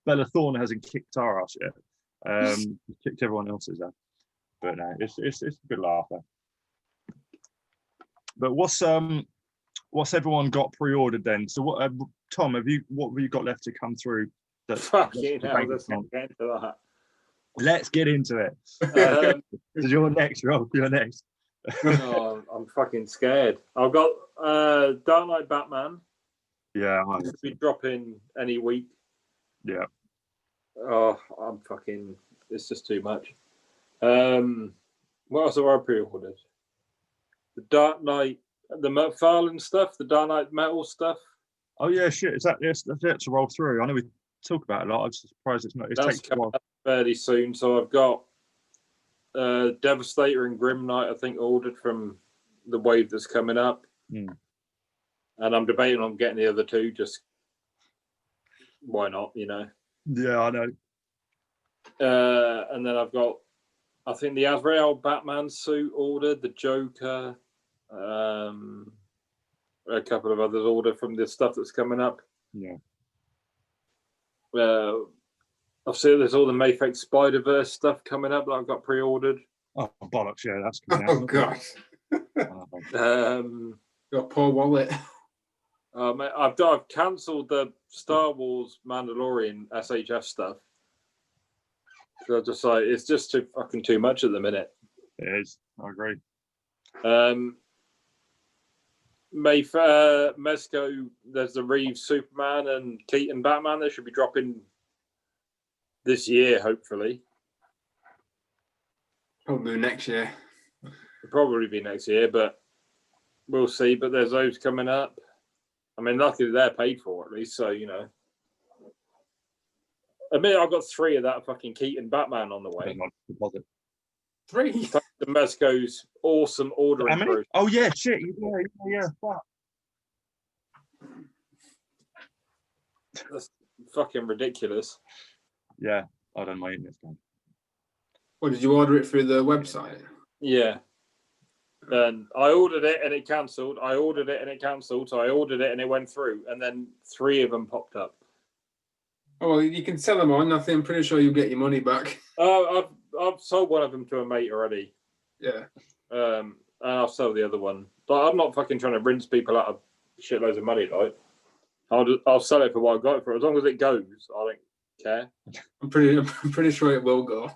Bella Thorne hasn't kicked our ass yet. Kicked everyone else's out. But no, it's a good laugh though. But what's everyone got pre-ordered then? So what, Tom, what have you got left to come through? Fucking hell, let's not get into that. Let's get into it. So you're next, Rob. You're next. Oh, I'm fucking scared. I've got Dark Knight Batman. Yeah, It'll be dropping any week. Yeah. Oh, I'm fucking. It's just too much. What else have I pre-ordered? The Dark Knight, the McFarlane stuff, the Dark Knight Metal stuff. Oh yeah, shit. Is that that's yet to roll through? I know we talk about it a lot. I'm surprised it's not. It That's takes a while. Fairly soon. So I've got Devastator and Grim Knight, I think, ordered from the wave that's coming up. Mm. And I'm debating on getting the other two. Just why not? You know. Yeah, I know. And then I've got, I think, the Azrael Batman suit ordered, the Joker, a couple of others ordered from the stuff that's coming up. Yeah. I've seen there's all the Mayfake Spider-Verse stuff coming up that I've got pre-ordered. Oh bollocks! Yeah, that's coming Oh out. gosh. Got Paul Wallet. I've cancelled the Star Wars Mandalorian SHF stuff. So just like it's just too much at the minute. It is. I agree. Mezco, there's the Reeves Superman and Keaton Batman. They should be dropping this year, hopefully. Probably next year. It'll probably be next year, but we'll see. But there's those coming up. I mean, luckily they're paid for at least, so you know. I mean, I've got 3 of that fucking Keaton Batman on the way. Deposit. 3. The Mezco's awesome ordering process. Oh yeah, shit. Yeah. Fuck. That's fucking ridiculous. Yeah, I don't mind this game. What, did you order it through the website? Yeah. And I ordered it and it cancelled. I ordered it and it cancelled. So I ordered it and it went through. And then 3 of them popped up. Oh, well, you can sell them on. I think I'm pretty sure you'll get your money back. I've sold one of them to a mate already. Yeah. And I'll sell the other one. But I'm not fucking trying to rinse people out of shitloads of money, like. I'll sell it for what I got it for. As long as it goes, I don't care. I'm pretty sure it will go.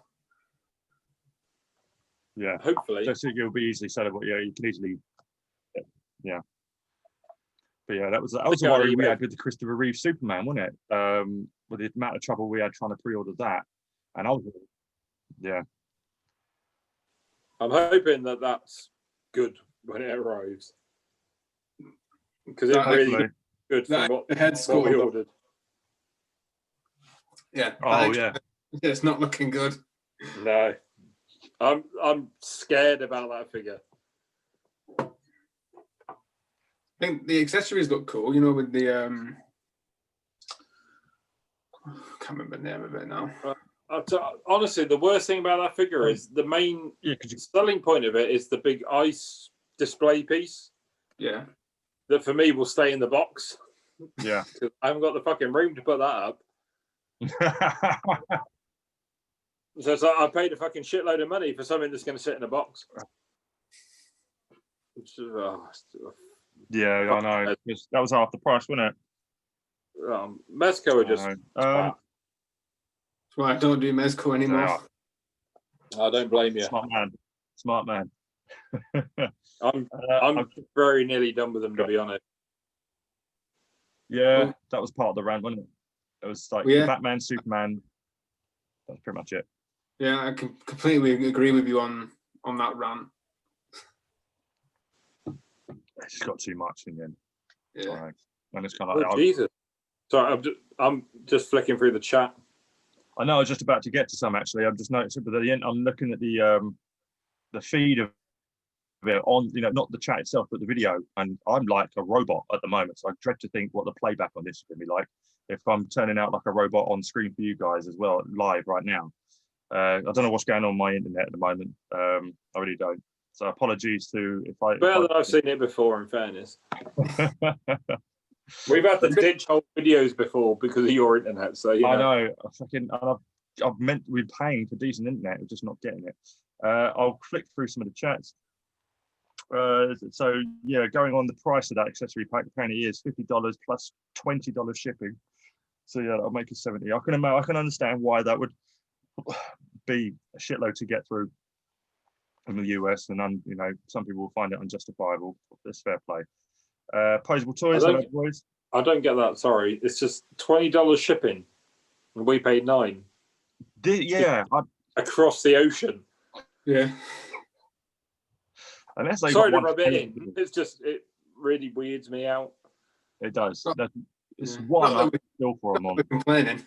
Yeah. Hopefully. I think it'll be easily sellable. Yeah, you can easily. Yeah. But yeah, that was the worry we had with the Christopher Reeve Superman, wasn't it? With the amount of trouble we had trying to pre-order that, and I was, yeah. I'm hoping that that's good when it arrives, because it's really good for what we ordered. Yeah. Oh yeah. It's not looking good. No, I'm scared about that figure. I think the accessories look cool, you know, with the I can't remember the name of it now. Honestly, the worst thing about that figure is the main selling point of it is the big ice display piece. Yeah. That for me will stay in the box. Yeah. I haven't got the fucking room to put that up. So it's like I paid a fucking shitload of money for something that's going to sit in a box. Yeah, I know. That was half the price, wasn't it? Mezco are just. That's why I don't do Mezco anymore. I don't blame you. Smart man. I'm very nearly done with them, to be honest. Yeah, that was part of the rant, wasn't it? It was like Batman, Superman. That's pretty much it. Yeah, I can completely agree with you on that rant. It's just got too much in the end. Yeah. And it's kind of Oh, Jesus. Sorry, I'm just flicking through the chat. I know I was just about to get to some actually. I'm just noticing, but at the end, I'm looking at the feed of it on, not the chat itself, but the video, and I'm like a robot at the moment. So I dread to think what the playback on this is going to be like if I'm turning out like a robot on screen for you guys as well, live right now. I don't know what's going on my internet at the moment. I really don't. So apologies to if I. Well, I've seen it before. In fairness, we've had to ditch whole videos before because of your internet. So I know. I've meant we're paying for decent internet, we're just not getting it. I'll flick through some of the chats. So yeah, going on the price of that accessory pack, apparently is $50 plus $20 shipping. So yeah, that'll make it 70. I can understand why that would be a shitload to get through in the US, and some people will find it unjustifiable. It's fair play. Posable toys. I don't get that. Sorry, it's just $20 shipping, and we paid $9. Yeah, across the ocean. Yeah. Unless they sorry to rub it in. It's just it really weirds me out. It does. It's one I feel for them on. Complaining.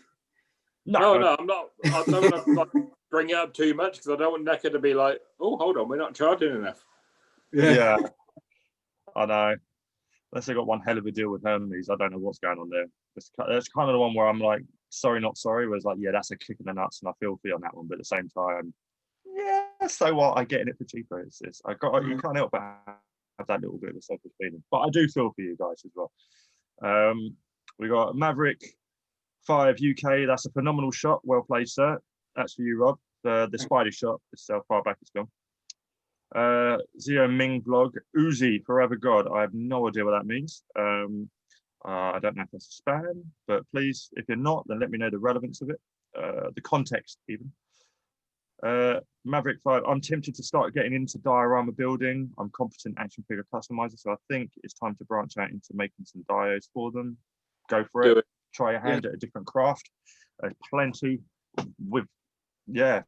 No, I'm not. I don't want to bring it up too much because I don't want Necker to be like, "Oh, hold on, we're not charging enough." Yeah, I know. Unless they got one hell of a deal with Hermes, I don't know what's going on there. That's kind of the one where I'm like, sorry, not sorry. Where it's like, yeah, that's a kick in the nuts, and I feel for you on that one. But at the same time, yeah, so what? I get it for cheaper. You can't help but have that little bit of a selfish feeling. But I do feel for you guys as well. We got Maverick 5 UK. That's a phenomenal shot. Well played, sir. That's for you, Rob. The spider shot. It's how far back it's gone. Zio Ming vlog. Uzi Forever God. I have no idea what that means. I don't know if that's a spam, but please, if you're not, then let me know the relevance of it, the context even. Maverick 5. I'm tempted to start getting into diorama building. I'm competent action figure customizer, so I think it's time to branch out into making some dios for them. Go for it. Try your hand at a different craft. There's plenty with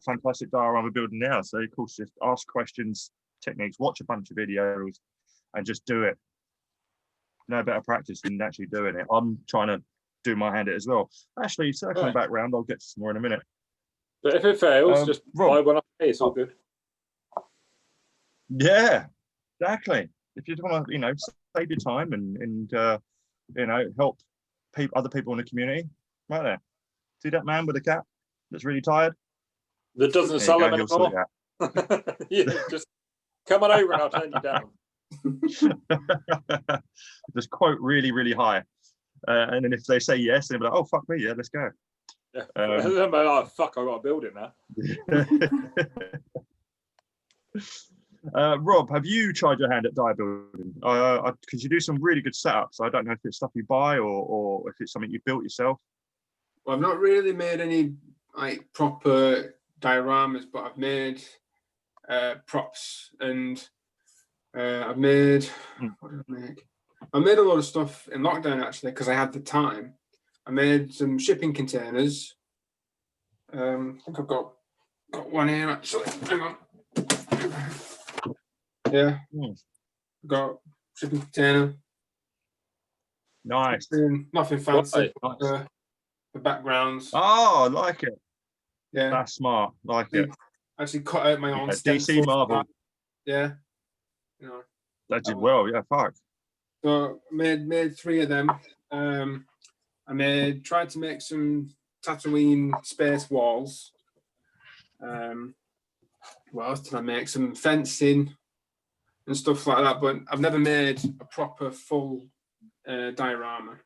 fantastic diorama building now. So of course, just ask questions, techniques, watch a bunch of videos, and just do it. No better practice than actually doing it. I'm trying to do my hand at it as well. Actually, circling back round, I'll get to some more in a minute. But if it fails, just buy one off me. It's all good. Yeah, exactly. If you want to, save your time and help other people in the community, right there. See that man with the cat that's really tired? That doesn't sell them anymore. Yeah, just come on over and I'll turn you down. Just quote really, really high. And then if they say yes, they'll be like, oh, fuck me, yeah, let's go. Yeah. Oh, fuck, I got to build it now. Rob, have you tried your hand at die building? Because you do some really good setups. I don't know if it's stuff you buy or if it's something you built yourself. Well, I've not really made any proper dioramas, but I've made props, and I've made what did I make? I made a lot of stuff in lockdown actually because I had the time. I made some shipping containers. I think I've got one here actually. Hang on. Yeah. Got shipping container. Nice. Nothing fancy. Nice. The backgrounds. Oh, I like it. Yeah. That's smart. Like it. Actually cut out my own DC Marvel. Yeah. That did well, yeah, fuck. So made 3 of them. I tried to make some Tatooine space walls. What else did I make? Some fencing and stuff like that, but I've never made a proper full diorama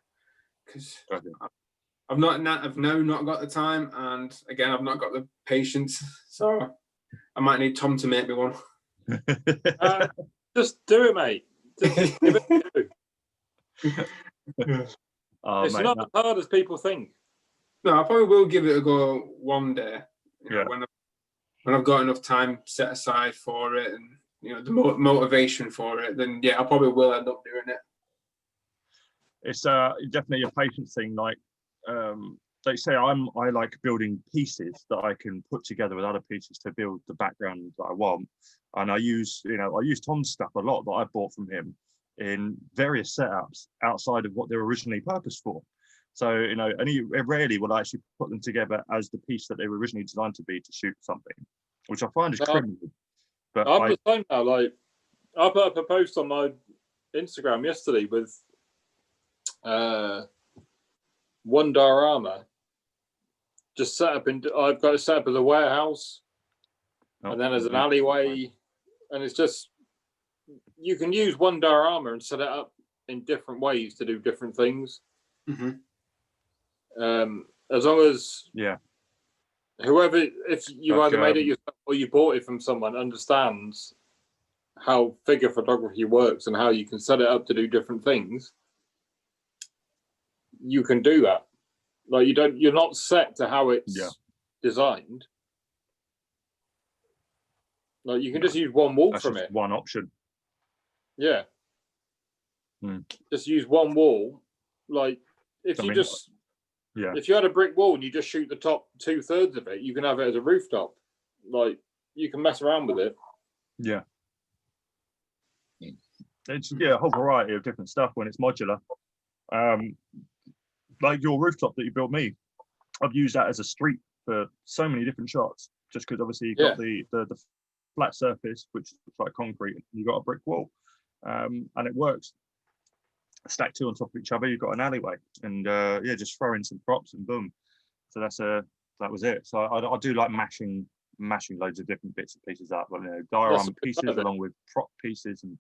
because I've now not got the time, and again I've not got the patience, so I might need Tom to make me one. Just do it, mate. Just give it a go. It's not as hard as people think. No, I probably will give it a go one day. When I've got enough time set aside for it, and the motivation for it, then yeah, I probably will end up doing it. It's definitely a patience thing. Like they say, I like building pieces that I can put together with other pieces to build the background that I want. And I use Tom's stuff a lot that I bought from him. in various setups outside of what they're originally purposed for. So, you know, rarely will I actually put them together as the piece that they were originally designed to be to shoot something, which I find is criminal. But I'm the same now. Like, I put up a post on my Instagram yesterday with one diorama just set up in. I've got it set up as a warehouse, and then as an alleyway, and it's just you can use one diorama and set it up in different ways to do different things. As long as whoever, if you either made it yourself or you bought it from someone, understands how figure photography works and how you can set it up to do different things, you can do that. Like you're not set to how it's designed. Like you can just use one wall from it. One option. Yeah. Just use one wall. Like if you had a brick wall and you just shoot the top 2/3 of it, you can have it as a rooftop. Like you can mess around with it. Yeah. It's a whole variety of different stuff when it's modular. Like your rooftop that you built me, I've used that as a street for so many different shots. Just because obviously you've got the flat surface, which looks like concrete, and you've got a brick wall, and it works. Stack two on top of each other, you've got an alleyway, and just throw in some props and boom. So that was it. So I do like mashing loads of different bits and pieces up, but diorama pieces along with prop pieces, and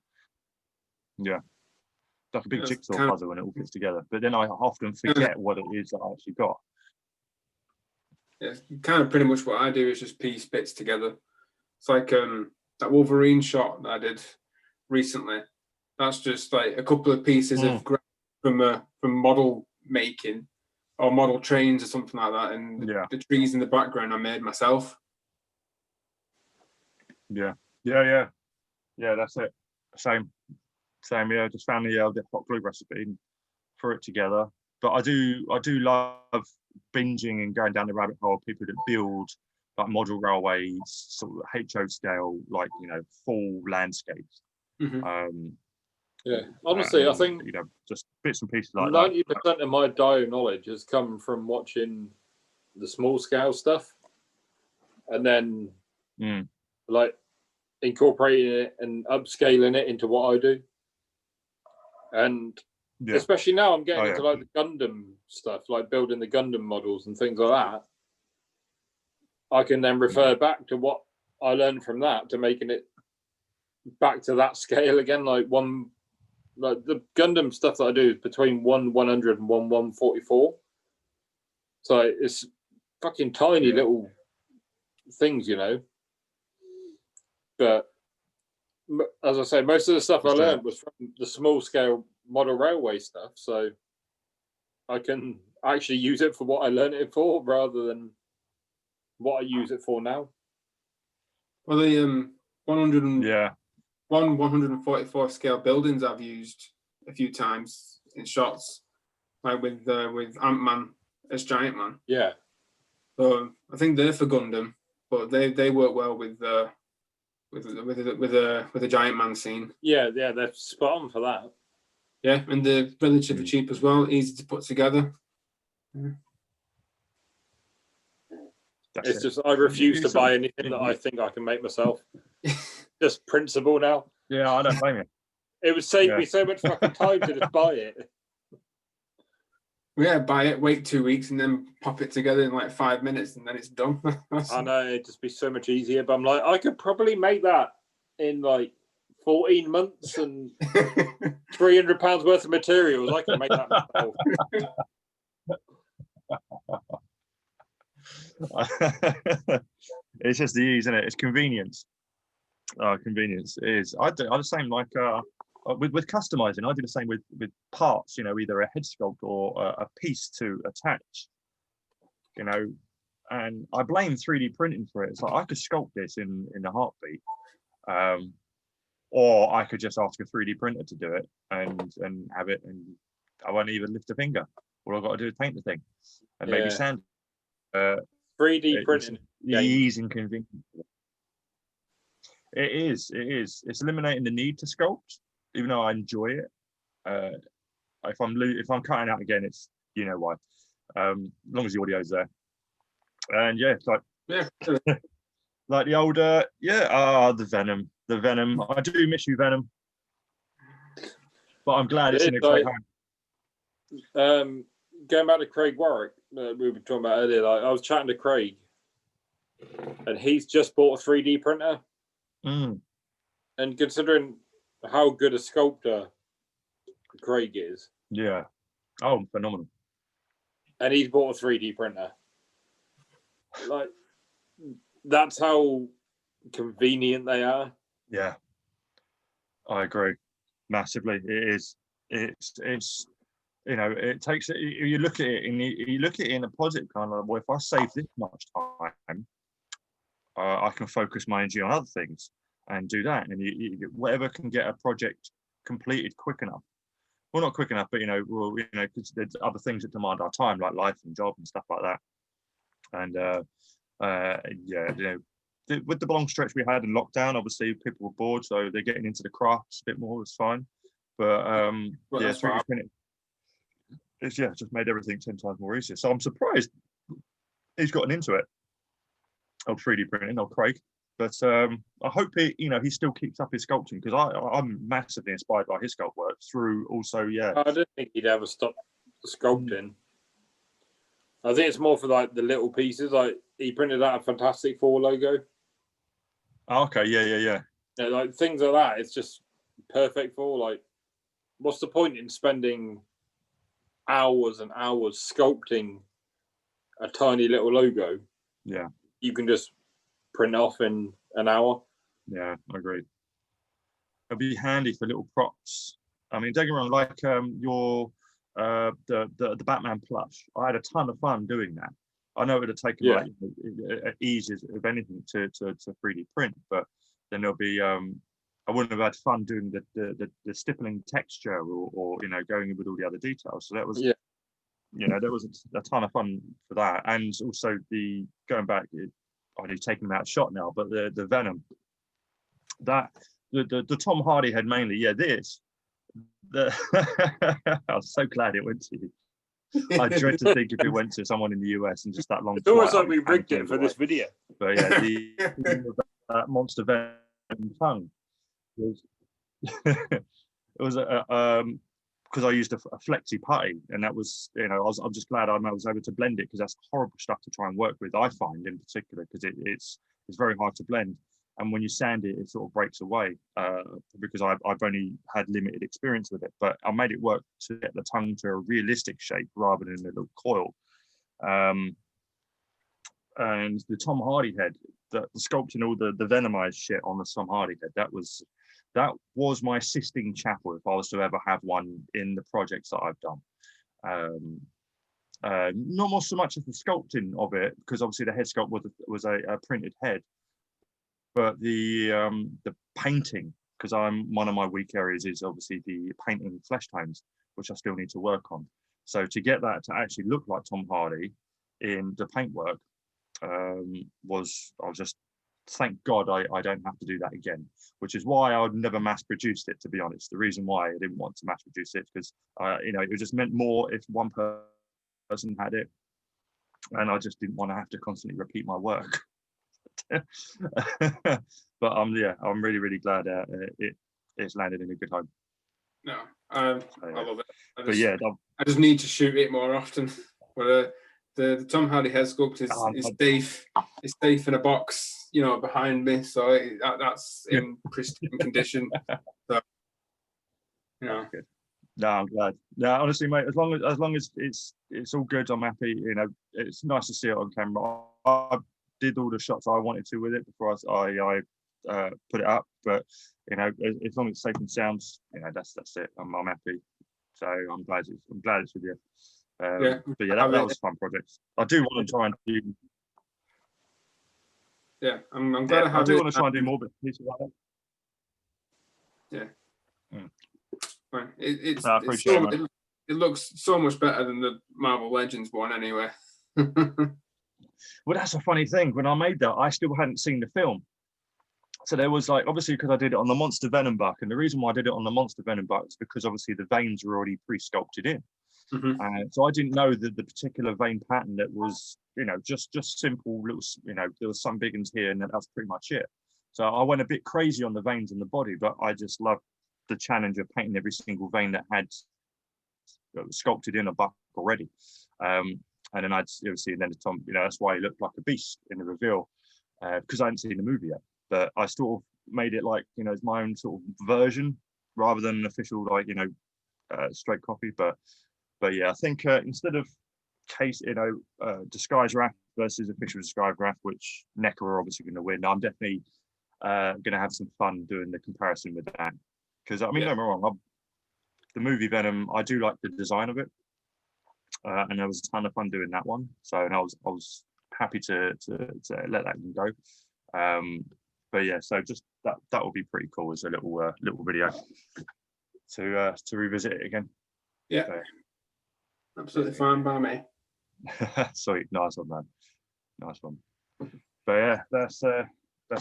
like a big jigsaw puzzle when it all fits together. But then I often forget what it is that I actually got. Yeah, kind of pretty much what I do is just piece bits together. It's like that Wolverine shot that I did recently. That's just like a couple of pieces of from model making or model trains or something like that, and the trees in the background I made myself. Yeah, that's it. Same. Just found the hot glue recipe and threw it together. But I do love binging and going down the rabbit hole of people that build like model railways, sort of HO scale, like full landscapes. Honestly, I think just bits and pieces like 90% of my dio knowledge has come from watching the small scale stuff, and then like incorporating it and upscaling it into what I do. And especially now, I'm getting into like the Gundam stuff, like building the Gundam models and things like that. I can then refer back to what I learned from that to making it back to that scale again. Like the Gundam stuff that I do is between 1/100 and 1/144. So it's fucking tiny little things, But as I say, most of the stuff I learned was from the small scale model railway stuff. So I can actually use it for what I learned it for rather than what I use it for now. Well, the 144 scale buildings I've used a few times in shots, like with Ant-Man as Giant Man. Yeah. So I think they're for Gundam, but they work well with the Giant Man scene. Yeah, they're spot on for that. Yeah, and they're relatively cheap as well, easy to put together. It's just I refuse to buy anything that I think I can make myself. Just principle now. Yeah, I don't blame you. It would save me so much fucking time to just buy it. Yeah, buy it, wait 2 weeks, and then pop it together in like 5 minutes, and then it's done. I know, it'd just be so much easier. But I'm like, I could probably make that in like 14 months and £300 worth of materials. I can make that myself. It's just the ease, isn't it? It's convenience. Convenience is. I do the same. Like with customizing, I do the same with parts. Either a head sculpt or a piece to attach. And I blame 3D printing for it. It's like I could sculpt this in a heartbeat, or I could just ask a 3D printer to do it and have it, and I won't even lift a finger. All I've got to do is paint the thing and maybe sand. 3D printing, the ease and convenience. It is. It's eliminating the need to sculpt, even though I enjoy it, if I'm cutting out again, it's you know why. As long as the audio's there, and yeah, it's like Yeah. like the older, the Venom. I do miss you, Venom, but I'm glad it's in a great home. Going back to Craig Warwick, we were talking about earlier. Like I was chatting to Craig, and he's just bought a 3D printer. And considering how good a sculptor Craig is, yeah, phenomenal. And he's bought a 3D printer. Like that's how convenient they are. Yeah, I agree massively. It is. It's. You know, it takes it. You look at it, and you look at it in a positive kind of. Well, if I save this much time, I can focus my energy on other things and do that. And whatever can get a project completed quick enough. Well, not quick enough, but because there's other things that demand our time, like life and job and stuff like that. And with the long stretch we had in lockdown, obviously people were bored, so they're getting into the crafts a bit more. It's fine, but yeah, 3D printing. It's just made everything 10 times more easier. So I'm surprised he's gotten into it. Old 3D printing, old Craig. But I hope he still keeps up his sculpting because I'm massively inspired by his sculpt work through also, I didn't think he'd ever stop sculpting. I think it's more for like the little pieces. Like he printed out a Fantastic Four logo. Oh, okay, yeah. Like things like that. It's just perfect for like. What's the point in spending hours and hours sculpting a tiny little logo? Yeah, you can just print off in an hour. Yeah, I agree. It'd be handy for little props. I mean, don't get me wrong, like your the Batman plush. I had a ton of fun doing that. I know it would have taken like easiest of anything to 3D print, but then there'll be I wouldn't have had fun doing the stippling texture or going in with all the other details. So that was there was a ton of fun for that, and also the going back. I've taken them out of shot now, but the Venom, that the Tom Hardy head mainly. I was so glad it went to you. I dread to think if it went to someone in the US and just that long. It's almost like we rigged it for this video. But yeah, that monster Venom tongue was it was because I used a flexi putty, and that was I'm just glad I was able to blend it because that's horrible stuff to try and work with. I find in particular because it's very hard to blend, and when you sand it, it sort of breaks away because I've only had limited experience with it. But I made it work to get the tongue to a realistic shape rather than a little coil. And the Tom Hardy head, the sculpting all the Venomized shit on the Tom Hardy head, that was my Sistine Chapel if I was to ever have one in the projects that I've done. Not more so much as the sculpting of it, because obviously the head sculpt was a printed head, but the painting, because one of my weak areas is obviously the painting flesh tones, which I still need to work on. So to get that to actually look like Tom Hardy in the paintwork I was just, thank God I don't have to do that again, which is why I've never mass produced it, to be honest. The reason why I didn't want to mass produce it because it just meant more if one person had it, and I just didn't want to have to constantly repeat my work. But I'm really, really glad it's landed in a good home. No, I love it. I just need to shoot it more often. But the Tom Hardy head sculpt is safe in a box, behind me, so that's in pristine condition. So, good. No, I'm glad. No, honestly, mate, as long as it's all good, I'm happy. It's nice to see it on camera. I did all the shots I wanted to with it before I put it up, but as long as it's safe and sounds, that's it. I'm happy. So I'm glad it's with you. But that was a fun project. I do want to try and do. Yeah, I'm glad I do want to try and do more bits like that. Yeah. Right. It looks so much better than the Marvel Legends one, anyway. Well, that's a funny thing. When I made that, I still hadn't seen the film. So there was like, obviously, because I did it on the Monster Venom buck, and the reason why I did it on the Monster Venom buck is because obviously the veins were already pre-sculpted in. So I didn't know that the particular vein pattern that was, just simple little, there was some big ones here, and that's pretty much it. So I went a bit crazy on the veins in the body, but I just loved the challenge of painting every single vein that was sculpted in a buck already. And then I'd obviously, and then Tom, that's why he looked like a beast in the reveal, because I hadn't seen the movie yet. But I sort of made it like, it's my own sort of version rather than an official, like, straight copy. But yeah, I think instead of disguise Raph versus official disguise Raph, which NECA are obviously going to win, I'm definitely going to have some fun doing the comparison with that. Because, don't get me wrong, the movie Venom, I do like the design of it. And there was a ton of fun doing that one. So, and I was happy to let that one go. But yeah, so just that will be pretty cool as a little video to revisit it again. Yeah, so, absolutely fine by me. Sweet, nice one, man. Nice one. But yeah, that's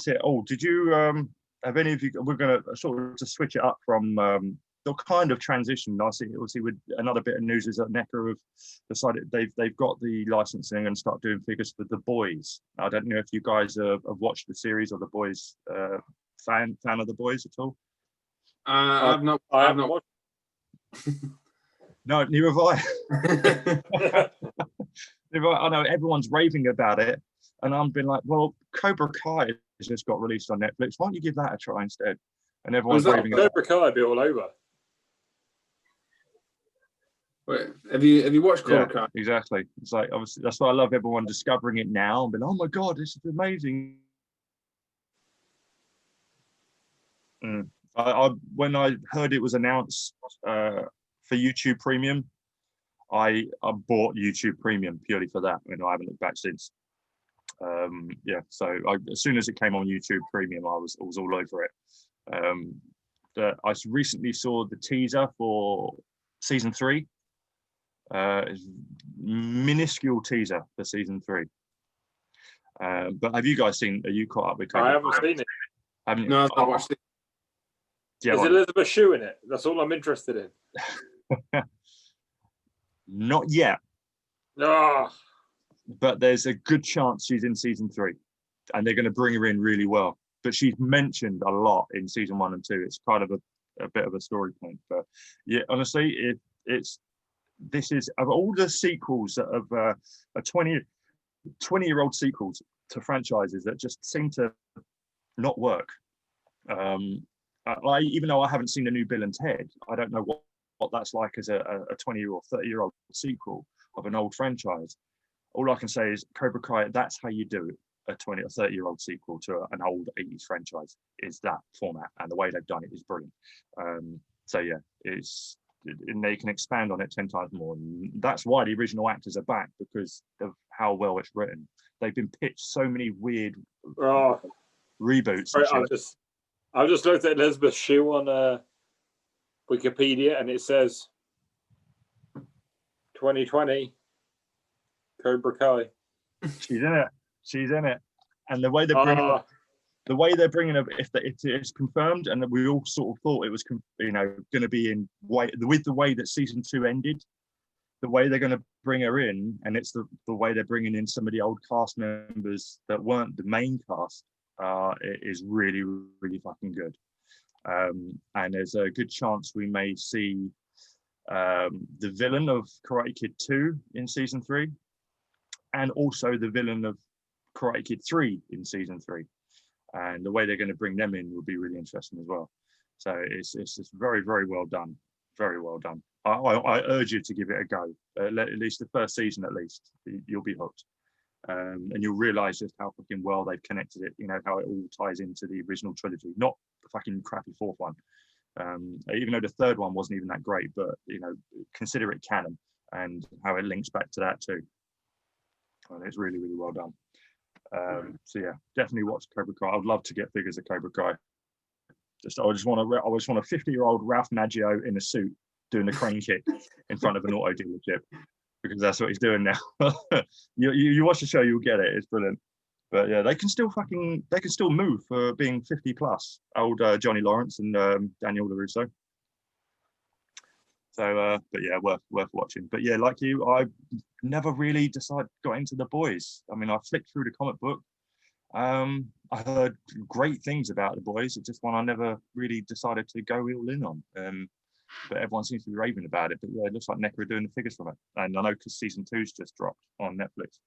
it. Oh, did you have any of you? We're gonna sort of just switch it up from the kind of transition. I see, obviously, with another bit of news is that NECA have decided they've got the licensing and start doing figures for The Boys. I don't know if you guys have watched the series or The Boys, fan of The Boys at all. I have not watched. No, neither have I. I know everyone's raving about it, and I've been like, well, Cobra Kai has just got released on Netflix. Why don't you give that a try instead? And everyone's raving about Cobra Kai be all over. Wait, have you watched Cobra Kai? Exactly. It's like, obviously, that's why I love everyone discovering it now and being, oh my god, this is amazing. When I heard it was announced for YouTube Premium, I bought YouTube Premium purely for that. I haven't looked back since. So as soon as it came on YouTube Premium, I was all over it. I recently saw the teaser for season 3. Minuscule teaser for season 3. But have you guys seen? Are you caught up with? I haven't seen it. Haven't you? No, I've not watched it. Yeah, is Elizabeth Shue in it? That's all I'm interested in. Not yet. Oh. But there's a good chance she's in season 3, and they're going to bring her in really well. But she's mentioned a lot in season 1 and 2. It's kind of a bit of a story point. But yeah, honestly, this is of all the sequels of a 20-year-old sequels to franchises that just seem to not work. Even though I haven't seen the new Bill and Ted, I don't know what that's like as a 20 or 30-year-old sequel of an old franchise. All I can say is Cobra Kai, that's how you do a 20 or 30-year-old sequel to an old 80s franchise, is that format, and the way they've done it is brilliant. So yeah, and they can expand on it 10 times more. And that's why the original actors are back, because of how well it's written. They've been pitched so many weird reboots. Sorry, I've just looked at Elizabeth Shue on Wikipedia, and it says 2020 Cobra Kai. She's in it. And the way they're bringing it, if it's confirmed, and that we all sort of thought it was, going to be with the way that season 2 ended, the way they're going to bring her in, and it's the way they're bringing in some of the old cast members that weren't the main cast, it is really, really fucking good. And there's a good chance we may see the villain of Karate Kid 2 in season 3, and also the villain of Karate Kid 3 in season 3. And the way they're going to bring them in will be really interesting as well. So it's very, very well done. Very well done. I urge you to give it a go. At least the first season, at least. You'll be hooked. And you'll realise just how fucking well they've connected it, how it all ties into the original trilogy. Not the fucking crappy 4th one. Even though the 3rd one wasn't even that great, but, consider it canon and how it links back to that too. And it's really, really well done. So yeah, definitely watch Cobra Kai. I'd love to get figures of Cobra Kai. I just want a 50-year-old Ralph Macchio in a suit doing the crane kick in front of an auto dealership, because that's what he's doing now. You watch the show, you'll get it. It's brilliant. But yeah, they can still move for being 50 plus. Old Johnny Lawrence and Daniel LaRusso. So, but yeah, worth watching. But yeah, like you, I never really got into the boys. I mean, I flicked through the comic book. I heard great things about the boys. It's just one I never really decided to go all in on. But everyone seems to be raving about it. But yeah, it looks like NECA are doing the figures from it. And I know because season 2's just dropped on Netflix.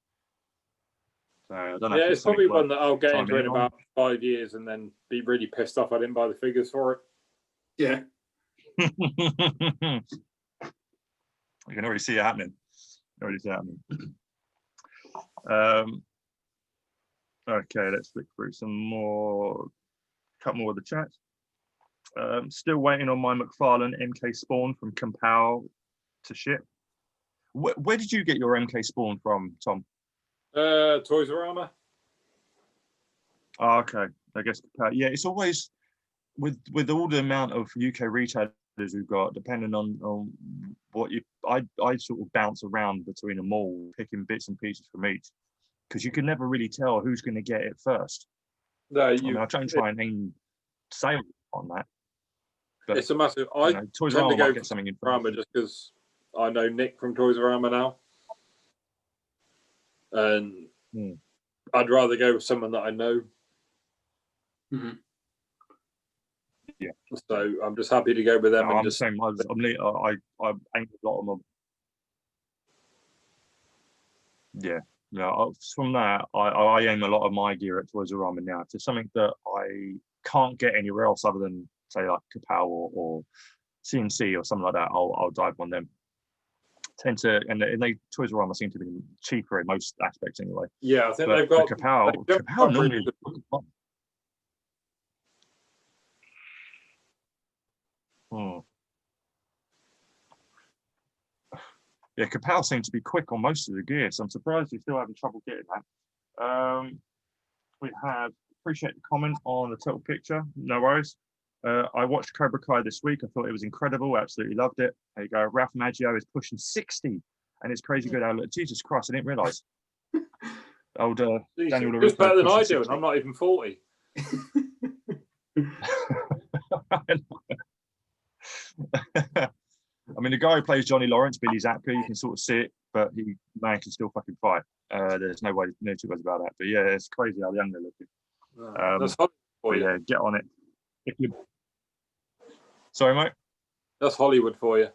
So I don't know. Yeah, it's probably one that I'll get into in on. about 5 years and then be really pissed off I didn't buy the figures for it. Yeah. You can already see it happening. Okay, let's flick through some more. Couple more of the chat. Still waiting on my McFarlane MK Spawn from Compal to ship. Where did you get your MK Spawn from, Tom? Toys-Rama. Oh, okay, I guess yeah. It's always with all the amount of UK retailers we've got, depending on what you. I sort of bounce around between them all, picking bits and pieces from each, because you can never really tell who's going to get it first. No, I mean, I don't try and aim sales on that. But, it's a massive. I Toys-Rama might get something in Rama just because I know Nick from Toys-Rama now, and I'd rather go with someone that I know. Mm-hmm. Yeah. So I'm just happy to go with them. No, and I'm just, the same. I aimed a lot of them. Yeah. Yeah. From that, I aim a lot of my gear at Toys-Rama now. If there's something that I can't get anywhere else other than say like Kapow or CNC or something like that, I'll dive on them. And Toys-Rama seem to be cheaper in most aspects anyway. Yeah, I think they've got Kapow normally. Yeah, Kapow seems to be quick on most of the gear, so I'm surprised you're still having trouble getting that. We have appreciate the comment on the total picture. No worries. I watched Cobra Kai this week. I thought it was incredible. Absolutely loved it. There you go. Ralph Macchio is pushing 60, and it's crazy good. Jesus Christ, I didn't realise. Old Daniel LaRusso. It's better than I do, and I'm not even 40. I mean, the guy who plays Johnny Lawrence, Billy Zapka, you can sort of see it, but man can still fucking fight. There's no two ways about that. But yeah, it's crazy how young they're looking. That's Hollywood for you. Yeah, get on it. If you, sorry, mate. That's Hollywood for you.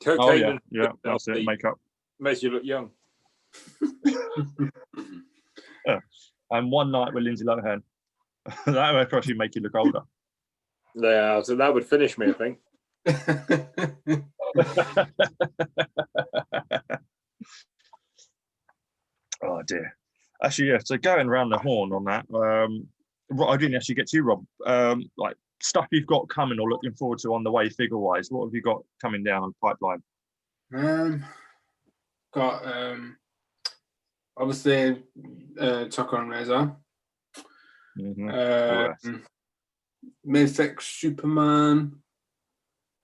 Cocaine that's it. Makeup makes you look young. And One Night with Lindsay Lohan. That would probably make you look older. Yeah, so that would finish me, I think. Oh dear. Actually, yeah. So going around the horn on that, I didn't actually get to you, Rob. Like stuff you've got coming or looking forward to on the way, figure wise. What have you got coming down on the pipeline? Got obviously Tucker and Razor. Mayfix Superman,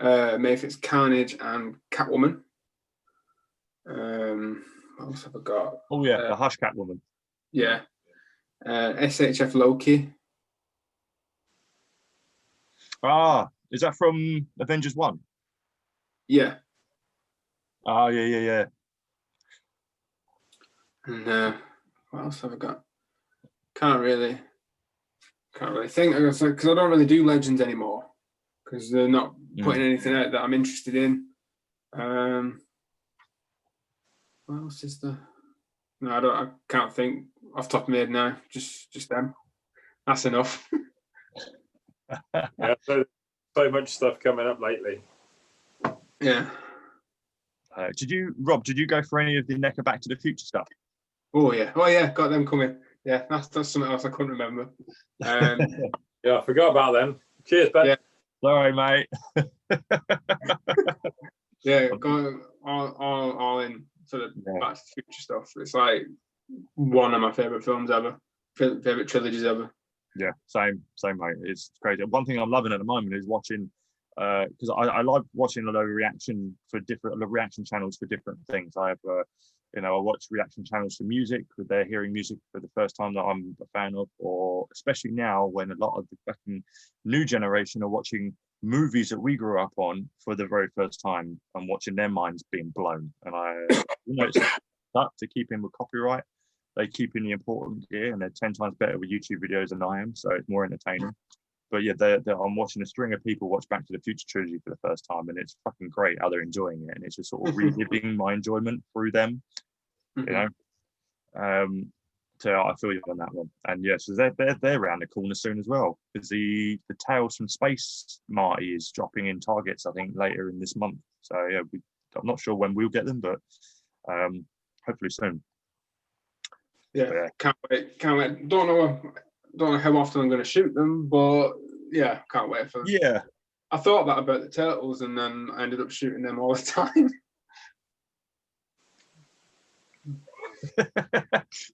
Mayfix Carnage and Catwoman. What else have I got? Oh yeah, the Hush Catwoman. Yeah. SHF Loki. Ah, is that from Avengers 1? Yeah. Oh yeah. And what else have I got? Can't really think, because I don't really do Legends anymore because they're not putting anything out that I'm interested in. What else is there? No, I can't think off the top of my head now. Just them. That's enough. Yeah, so much stuff coming up lately. Yeah. Rob, did you go for any of the NECA Back to the Future stuff? Oh yeah, got them coming. Yeah, that's something else I couldn't remember. Yeah, I forgot about them. Cheers, Ben. Yeah. Sorry, mate. Yeah, go all in for the Back to the Future stuff. It's like one of my favorite films ever, favorite trilogies ever. Yeah, same, mate. It's crazy. One thing I'm loving at the moment is watching, because I like watching a lot of reaction channels for different things. I have You know, I watch reaction channels to music, where they're hearing music for the first time that I'm a fan of, or especially now when a lot of the fucking new generation are watching movies that we grew up on for the very first time and watching their minds being blown. And it's up to keep in with copyright. They keep in the important gear, and they're 10 times better with YouTube videos than I am, so it's more entertaining. But yeah, I'm watching a string of people watch Back to the Future trilogy for the first time, and it's fucking great how they're enjoying it, and it's just sort of reliving my enjoyment through them, you know. So I feel you on that one. And yes, they're around the corner soon as well, because the Tales from Space Marty is dropping in Targets, I think, later in this month. So yeah, I'm not sure when we'll get them, but hopefully soon. Yeah, can't wait. Don't know how often I'm going to shoot them, but yeah, can't wait for them. Yeah. I thought that about the turtles, and then I ended up shooting them all the time.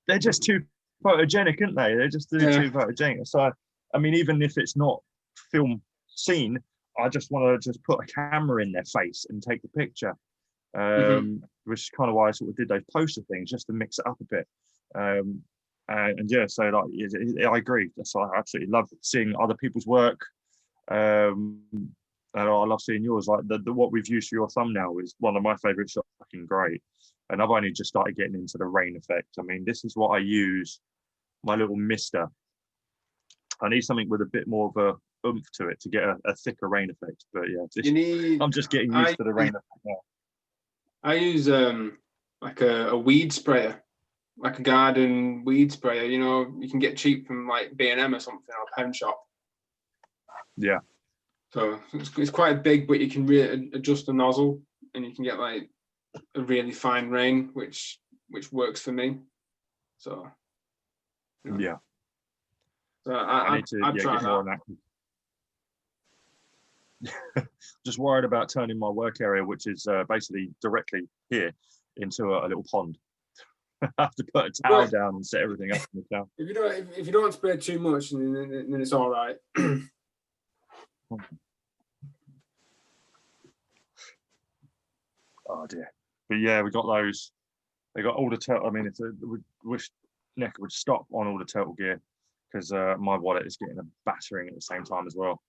They're just too photogenic, aren't they? They're just too photogenic. So, I mean, even if it's not film scene, I just want to just put a camera in their face and take the picture, which is kind of why I sort of did those poster things, just to mix it up a bit. And yeah, so like I agree. So I absolutely love seeing other people's work. And I love seeing yours. Like the what we've used for your thumbnail is one of my favorite shots. Fucking great. And I've only just started getting into the rain effect. I mean, this is what I use. My little mister. I need something with a bit more of a oomph to it to get a thicker rain effect. But yeah, I'm just getting used to the rain effect now. I use like a weed sprayer, like a garden weed sprayer. You know, you can get cheap from like B&M or something, or a pen shop. Yeah. So it's quite big, but you can really adjust the nozzle, and you can get like a really fine rain, which works for me. So yeah. So I need to get more on that. Just worried about turning my work area, which is basically directly here, into a little pond. I have to put a towel down and set everything up in the towel. If you don't spray too much, then it's all right. Oh dear. But yeah, we got those. They got all the turtle. I mean, we wish Nick would stop on all the turtle gear, because my wallet is getting a battering at the same time as well.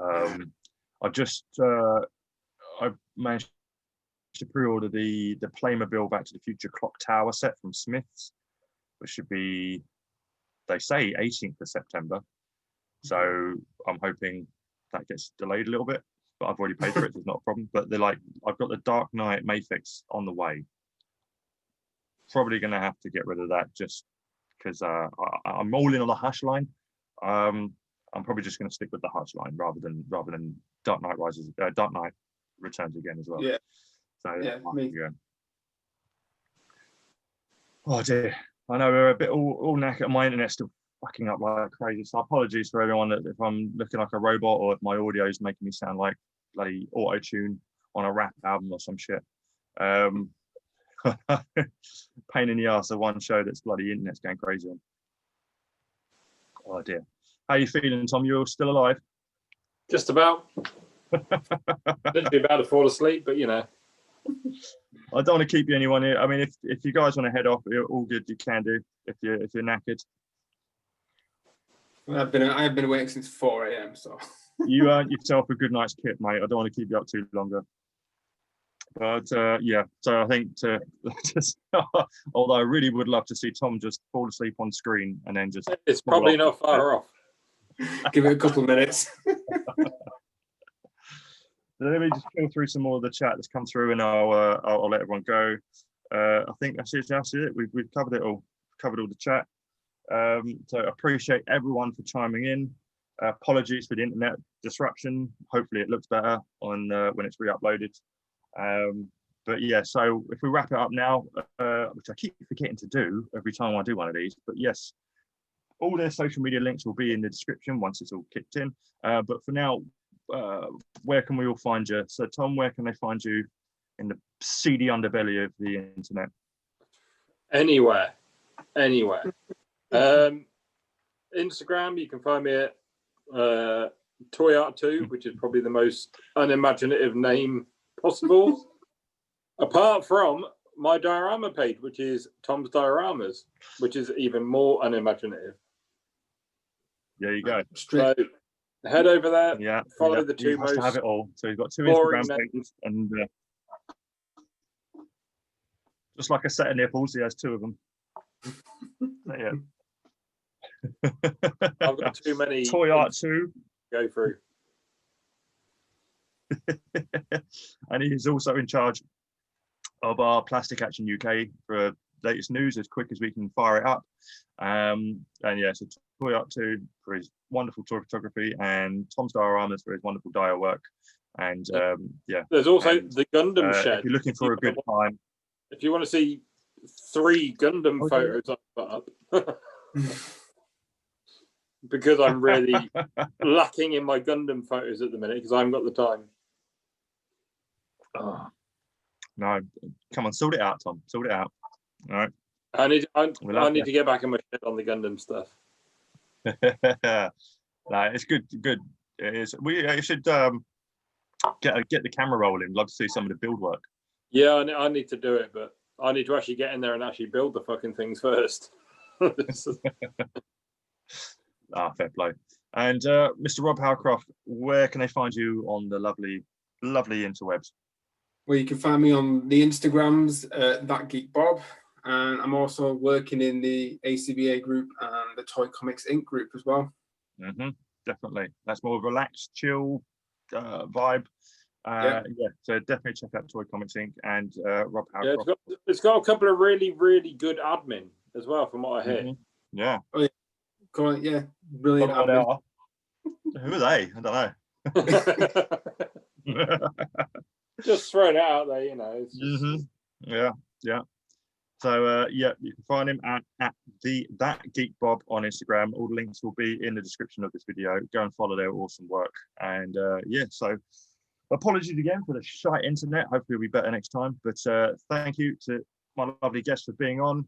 I managed to pre-order the Playmobil Back to the Future clock tower set from Smith's, which should be, they say, 18th of September. So I'm hoping that gets delayed a little bit, but I've already paid for it, so it's not a problem. But they're like, I've got the Dark Knight Mayfix on the way. Probably going to have to get rid of that just because I'm all in on the Hush line. I'm probably just going to stick with the Hush line rather than Dark Knight Rises, Dark Knight Returns again as well. Yeah. So yeah, me. Oh dear, I know we're a bit all knackered. My internet's still fucking up like crazy. So apologies for everyone that if I'm looking like a robot or if my audio is making me sound like bloody auto tune on a rap album or some shit. Pain in the ass of one show that's bloody internet's going crazy on. Oh dear. How you feeling, Tom? You're still alive? Just about. Literally about to fall asleep, but you know. I don't want to keep you anyone here. I mean, if you guys want to head off, all good. You can do if you're knackered. I've been awake since 4 a.m. So you earned yourself a good night's kit, mate. I don't want to keep you up too longer. But yeah, so I think although I really would love to see Tom just fall asleep on screen and then just. It's probably not far off. Give it a couple of minutes. Let me just go through some more of the chat that's come through, and I'll let everyone go. I think that's it. We've covered it all. Covered all the chat. So I appreciate everyone for chiming in. Apologies for the internet disruption. Hopefully it looks better on when it's re-uploaded. But yeah, so if we wrap it up now, which I keep forgetting to do every time I do one of these, but yes, all their social media links will be in the description once it's all kicked in. But for now, where can we all find you? So Tom, where can they find you in the seedy underbelly of the internet? Anywhere. Instagram, you can find me at ToyArt2, which is probably the most unimaginative name possible. Apart from my diorama page, which is Tom's Dioramas, which is even more unimaginative. There you go. So head over there. Yeah. Follow the two he has to have most it all. So he's got 2 boring Instagram pages and just like a set of nipples, he has 2 of them. So, yeah. I've got too many. Toy art too. Go through. And he's also in charge of our Plastic Action UK for latest news as quick as we can fire it up. And yeah, so Toy Art 2 for his wonderful toy photography, and Tom's Dioramas for his wonderful dio work. And yeah, there's also the Gundam shed. If you're looking for a good time, if you want to see 3 Gundam photos I've put up, because I'm really lacking in my Gundam photos at the minute because I haven't got the time. Oh, no, come on, sort it out, Tom. Sort it out. All right. I need to get back in my shit on the Gundam stuff. No, it's good. Good. It is. We should get the camera rolling. Love to see some of the build work. Yeah, I need to do it, but I need to actually get in there and actually build the fucking things first. Fair play. And Mr. Rob Howcroft, where can they find you on the lovely interwebs? Well, you can find me on the Instagrams, thatgeekbob, and I'm also working in the ACBA group and the Toy Comics Inc. group as well. Definitely. That's more relaxed, chill vibe. Yeah, so definitely check out Toy Comics Inc. and Rob Howcroft. Yeah, it's got a couple of really, really good admin as well, from what I hear. Yeah. Oh, yeah. Cool. Yeah, brilliant. Who are they? I don't know. Just throwing it out there, you know. Yeah. So yeah, you can find him at thatgeekbob on Instagram. All the links will be in the description of this video. Go and follow their awesome work. And yeah, so apologies again for the shite internet. Hopefully it'll be better next time. But thank you to my lovely guests for being on.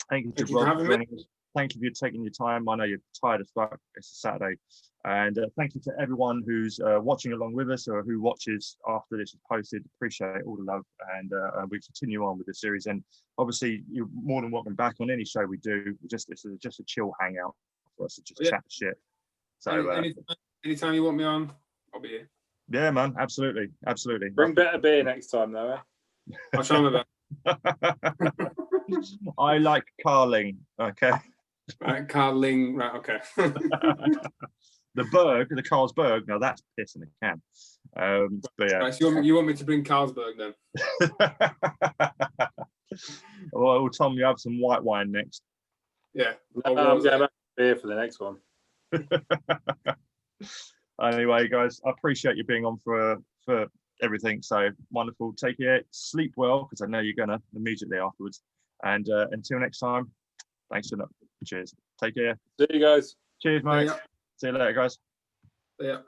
Thank you to Rob for joining us. Thank you for taking your time. I know you're tired as fuck. It's a Saturday. And thank you to everyone who's watching along with us or who watches after this is posted. Appreciate all the love. And we continue on with the series. And obviously, you're more than welcome back on any show we do. This is just a chill hangout for us to just chat shit. So anytime you want me on, I'll be here. Yeah, man. Absolutely. Absolutely. Bring better beer next time, though. I'll try my best. I like Carling. Okay. Right, Carling. Right, okay. The Carlsberg. Now that's piss in a can. But yeah. Right, so you want me to bring Carlsberg then? Well, Tom, you have some white wine next. Yeah. I'm going to have beer for the next one. Anyway, guys, I appreciate you being on for everything. So wonderful. Take care. Sleep well, because I know you're gonna immediately afterwards. And until next time, thanks enough. Cheers. Take care. See you guys. Cheers, mate. See you later, guys. Yeah.